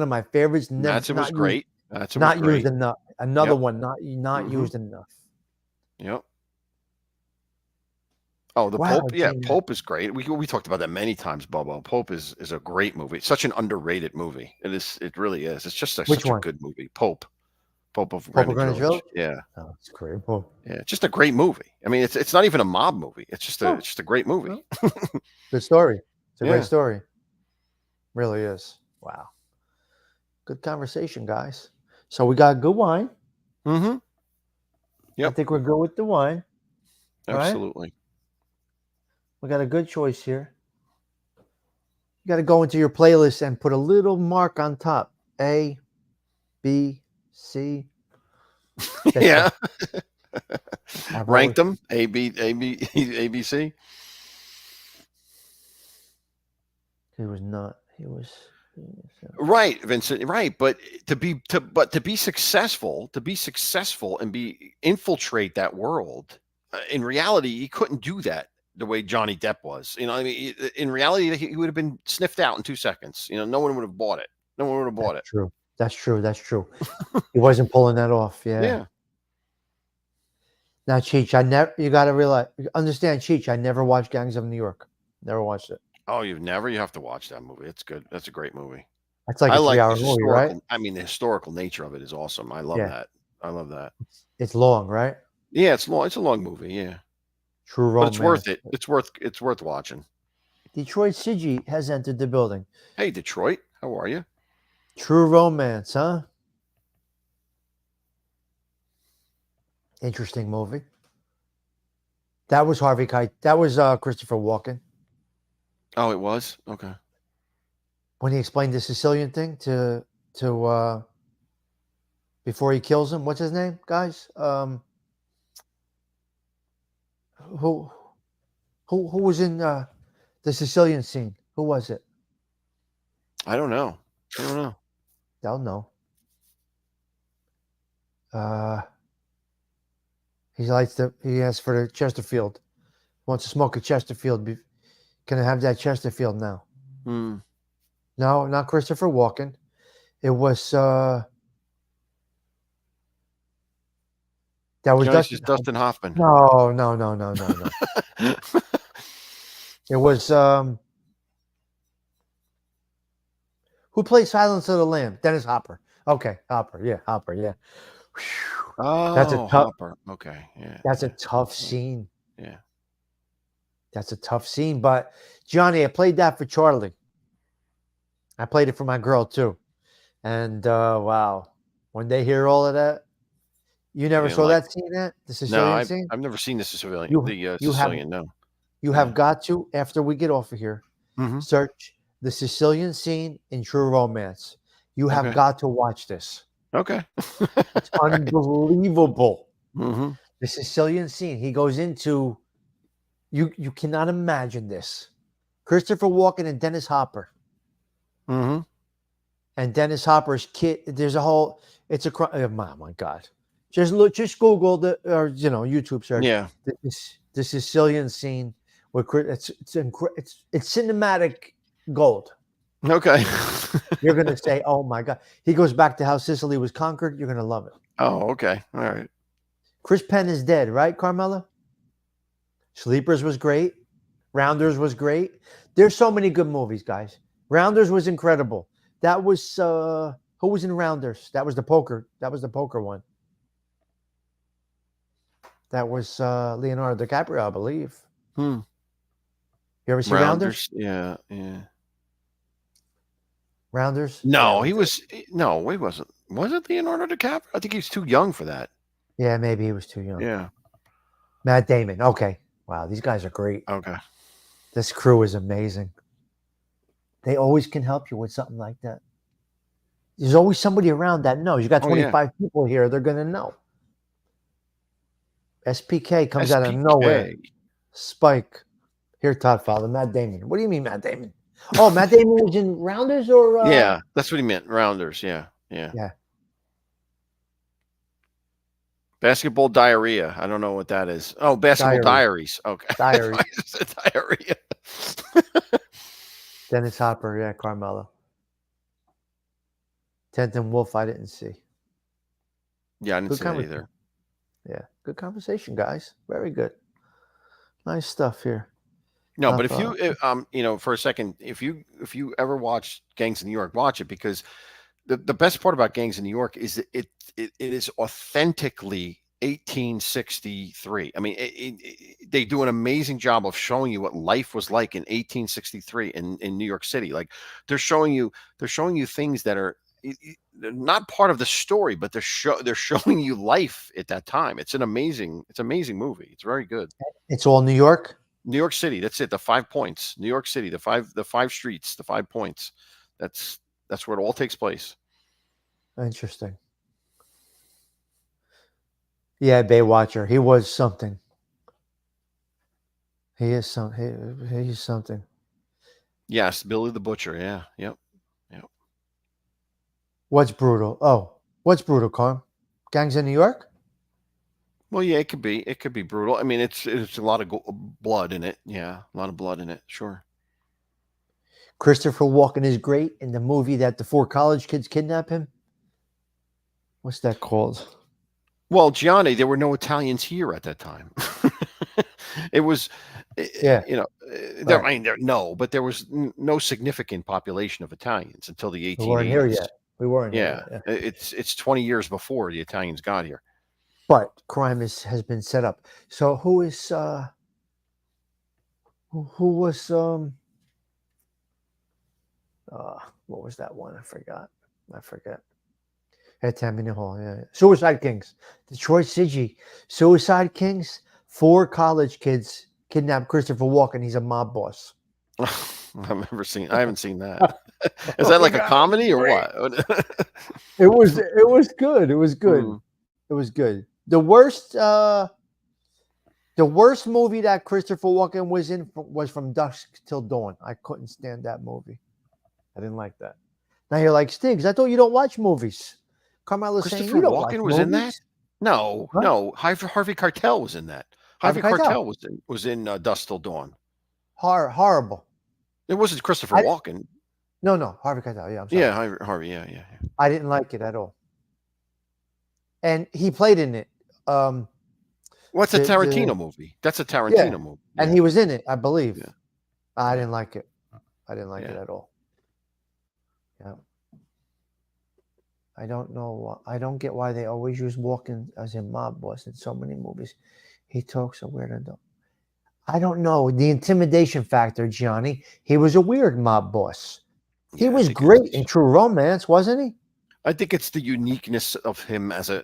of my favorites. Madsen was great. That's not used enough. Another one not used enough. Yep. Oh, Pope. Yeah, Pope is great. We talked about that many times, Bobo. Pope is a great movie. It's such an underrated movie. It is. It really is. It's just such a good movie. Pope of Greenwich Village. Yeah. Oh, it's great. Pope. Yeah, just a great movie. I mean, it's not even a mob movie. It's just a great movie. Good story. It's a great story. Really is. Wow. Good conversation, guys. So we got good wine. Mm-hmm. Yep. I think we're good with the wine. Absolutely. Right? We got a good choice here. You got to go into your playlist and put a little mark on top. A, B, C. Yeah. Ranked them. A, B, C. He was not. Right, Vincent. Right, but to be successful and infiltrate that world. In reality, he couldn't do that the way Johnny Depp was. I mean, in reality, he would have been sniffed out in 2 seconds. No one would have bought it. No one would have bought it. True. That's true. He wasn't pulling that off. Yeah. Now, Cheech, you got to understand, Cheech, I never watched Gangs of New York. Never watched it. Oh, you've never? You have to watch that movie. It's good. That's a great movie. That's like a 3-hour movie, right? I mean, the historical nature of it is awesome. I love that. I love that. It's long, right? Yeah, it's long. It's a long movie. Yeah. True romance. But it's worth it. It's worth watching. Detroit Sigi has entered the building. Hey, Detroit. How are you? True Romance, huh? Interesting movie. That was Harvey Keitel. That was Christopher Walken. Oh, it was? Okay. When he explained the Sicilian thing to before he kills him, what's his name, guys? Who was in the Sicilian scene? Who was it? I don't know. They'll know. He asks for the Chesterfield. Wants to smoke a Chesterfield. Can I have that Chesterfield now? No, not Christopher Walken. It was that was Dustin Hoffman. No. It was who played Silence of the Lamb? Dennis Hopper. Okay, Hopper. Yeah. Whew. Oh, that's a tough, Hopper. Okay, yeah. That's a tough scene. Yeah. That's a tough scene. But Johnny, I played that for Charlie. I played it for my girl too. And wow, when they hear all of that, you never saw that scene, the Sicilian scene? I've never seen the Sicilian. You have got to, after we get off of here, search the Sicilian scene in True Romance. You have got to watch this. Okay. It's unbelievable. Mm-hmm. The Sicilian scene. He goes into, you cannot imagine this. Christopher Walken and Dennis Hopper. Mm-hmm. And Dennis Hopper's kid. There's a whole. It's a. Oh my God! Just look. Just Google the or YouTube search. Yeah. The Sicilian scene where it's cinematic gold. Okay. You're gonna say, "Oh my God!" He goes back to how Sicily was conquered. You're gonna love it. Oh, okay. All right. Chris Penn is dead, right, Carmela? Sleepers was great. Rounders was great. There's so many good movies, guys. Rounders was incredible. That was who was in Rounders? That was the poker. That was the poker one. That was Leonardo DiCaprio, I believe. You ever see Rounders? Yeah. Rounders? No, Yeah, he wasn't. Was it Leonardo DiCaprio? I think he's too young for that. Yeah, maybe he was too young. Yeah. Matt Damon. Okay. Wow, these guys are great. Okay. This crew is amazing. They always can help you with something like that. There's always somebody around that knows. You got 25 people here. They're going to know. SPK comes out of nowhere. Spike. Here, Todd Fowler. Matt Damon. What do you mean, Matt Damon? Oh, Matt Damon was in Rounders or? Yeah, that's what he meant. Rounders. Yeah. Basketball Diarrhea. I don't know what that is. Oh, Basketball Diaries. Okay. Diaries. Diarrhea. Dennis Hopper. Yeah, Carmelo. Tent and Wolf, I didn't see. Yeah, I didn't see that either. Yeah, good conversation, guys. Very good. Nice stuff here. No, but if you, for a second, if you ever watch Gangs of New York, watch it, because the best part about Gangs of New York is that it is authentically 1863. I mean, they do an amazing job of showing you what life was like in 1863 in New York City. Like they're showing you things that are not part of the story, but they're showing you life at that time. It's an amazing movie. It's very good. It's all New York. New York City. That's it. The 5 points. New York City. The five streets. The 5 points. That's where it all takes place. Interesting. Yeah, Baywatcher. He was something. He is he's something. Yes, Billy the Butcher. Yeah. Yep. What's brutal? Oh, what's brutal, Carm? Gangs of New York? Well, yeah, it could be. It could be brutal. I mean, it's a lot of blood in it. Yeah, a lot of blood in it. Sure. Christopher Walken is great in the movie that the 4 college kids kidnap him. What's that called? Well, Gianni, there were no Italians here at that time. It was, yeah. But there was no significant population of Italians until the 1880s. We weren't here yet. We weren't. Yeah, it's 20 years before the Italians got here. But crime has been set up. So who was what was that one? I forgot. At Tammany Hall, yeah. Suicide Kings. Detroit City. Suicide Kings. 4 college kids kidnapped Christopher Walken. He's a mob boss. I haven't seen that. Is that like a comedy or what? It was good. It was good. It was good. The worst movie that Christopher Walken was in was From Dusk Till Dawn. I couldn't stand that movie. I didn't like that. Now you're like, Stiggs, I thought you don't watch movies. Carmela's saying you don't watch Walken was movies. in that? No, huh? No. Harvey Keitel was in that. Harvey Keitel was in Dusk Till Dawn. Horrible. It wasn't Christopher Walken. No, Harvey Keitel. Yeah, I'm sorry. Yeah, Harvey. Yeah. I didn't like it at all. And he played in it. What's a Tarantino movie? That's a Tarantino movie. Yeah. And he was in it, I believe. Yeah. I didn't like it. I didn't like it at all. Yeah. I don't know. I don't get why they always use Walken as a mob boss in so many movies. He talks so weird. I don't know. The intimidation factor, Gianni. He was a weird mob boss. He was great in True Romance, wasn't he? I think it's the uniqueness of him as the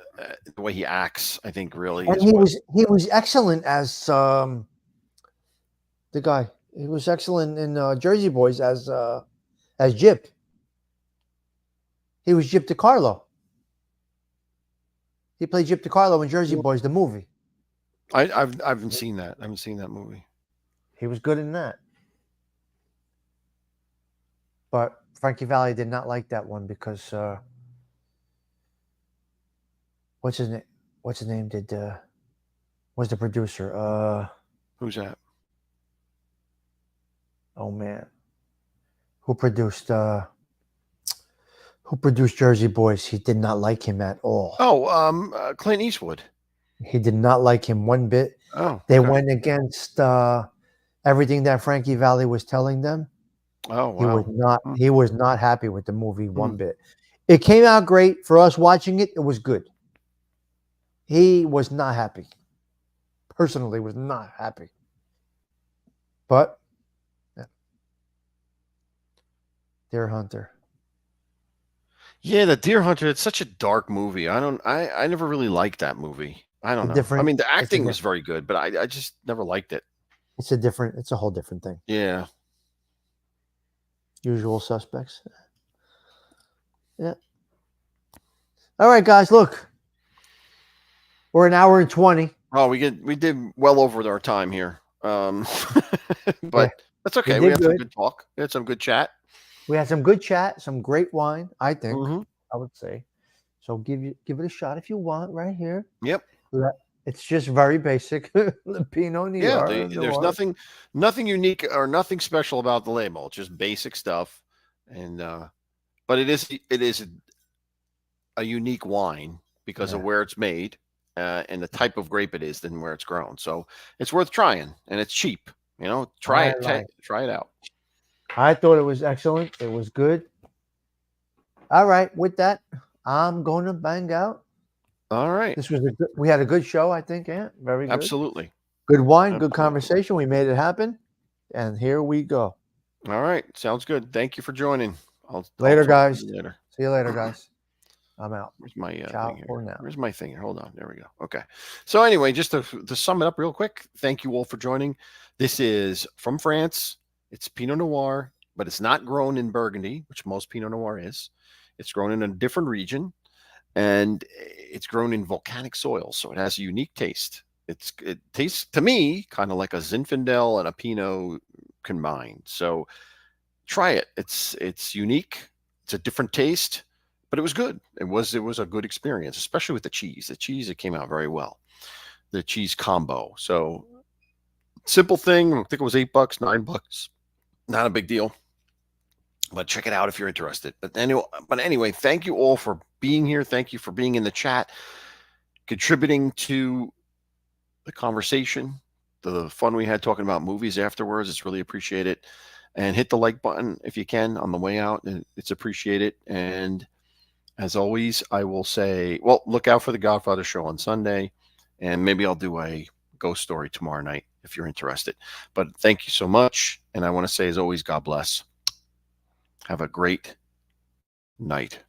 way he acts. I think really. And he was excellent as the guy. He was excellent in Jersey Boys as Jip. He was Jip DiCarlo. He played Jip DiCarlo in Jersey Boys, the movie. I haven't seen that. I haven't seen that movie. He was good in that. But Frankie Valli did not like that one because what's his name? What's his name? Was the producer? Who's that? Oh man, who produced Jersey Boys? He did not like him at all. Oh, Clint Eastwood. He did not like him one bit. Oh, They okay. went against everything that Frankie Valli was telling them. Oh, wow. He was not happy with the movie one bit. It came out great for us watching it. It was good. He was not happy. Personally, was not happy. But yeah. Deer Hunter. Yeah, the Deer Hunter. It's such a dark movie. I never really liked that movie. I don't know. I mean, the acting was very good, but I just never liked it. It's a whole different thing. Yeah. Usual Suspects. Yeah. All right, guys, look. We're an hour and 20. Oh, we did well over our time here. But that's okay. We had some good talk. We had some good chat. We had some good chat, some great wine, I think. I would say. So give it a shot if you want right here. Yep. It's just very basic. The Pinot Noir. Yeah, there's nothing unique or nothing special about the label. It's just basic stuff. And but it is a unique wine because of where it's made and the type of grape it is than where it's grown. So it's worth trying, and it's cheap. Try it out. I thought it was excellent. It was good. All right, with that, I'm going to bang out. All right. We had a good show, I think, Ant. Very good. Absolutely. Good wine, good conversation. We made it happen. And here we go. All right. Sounds good. Thank you for joining. Later, guys. Later. See you later, guys. I'm out. Where's my Ciao thing here? for now. Where's my thing here? Hold on. There we go. Okay. So anyway, just to sum it up real quick, thank you all for joining. This is from France. It's Pinot Noir, but it's not grown in Burgundy, which most Pinot Noir is. It's grown in a different region, and it's grown in volcanic soil, so it has a unique taste. It tastes to me kind of like a Zinfandel and a Pinot combined. So try it. It's unique. It's a different taste, but it was good. It was a good experience, especially with the cheese. The cheese, it came out very well. The cheese combo. So simple thing. I think it was $8, $9. Not a big deal. But check it out if you're interested. But anyway, thank you all for being here. Thank you for being in the chat, contributing to the conversation, the fun we had talking about movies afterwards. It's really appreciated. And hit the like button if you can on the way out. It's appreciated. And as always, I will say, well, look out for the Godfather show on Sunday. And maybe I'll do a ghost story tomorrow night if you're interested. But thank you so much. And I want to say, as always, God bless. Have a great night.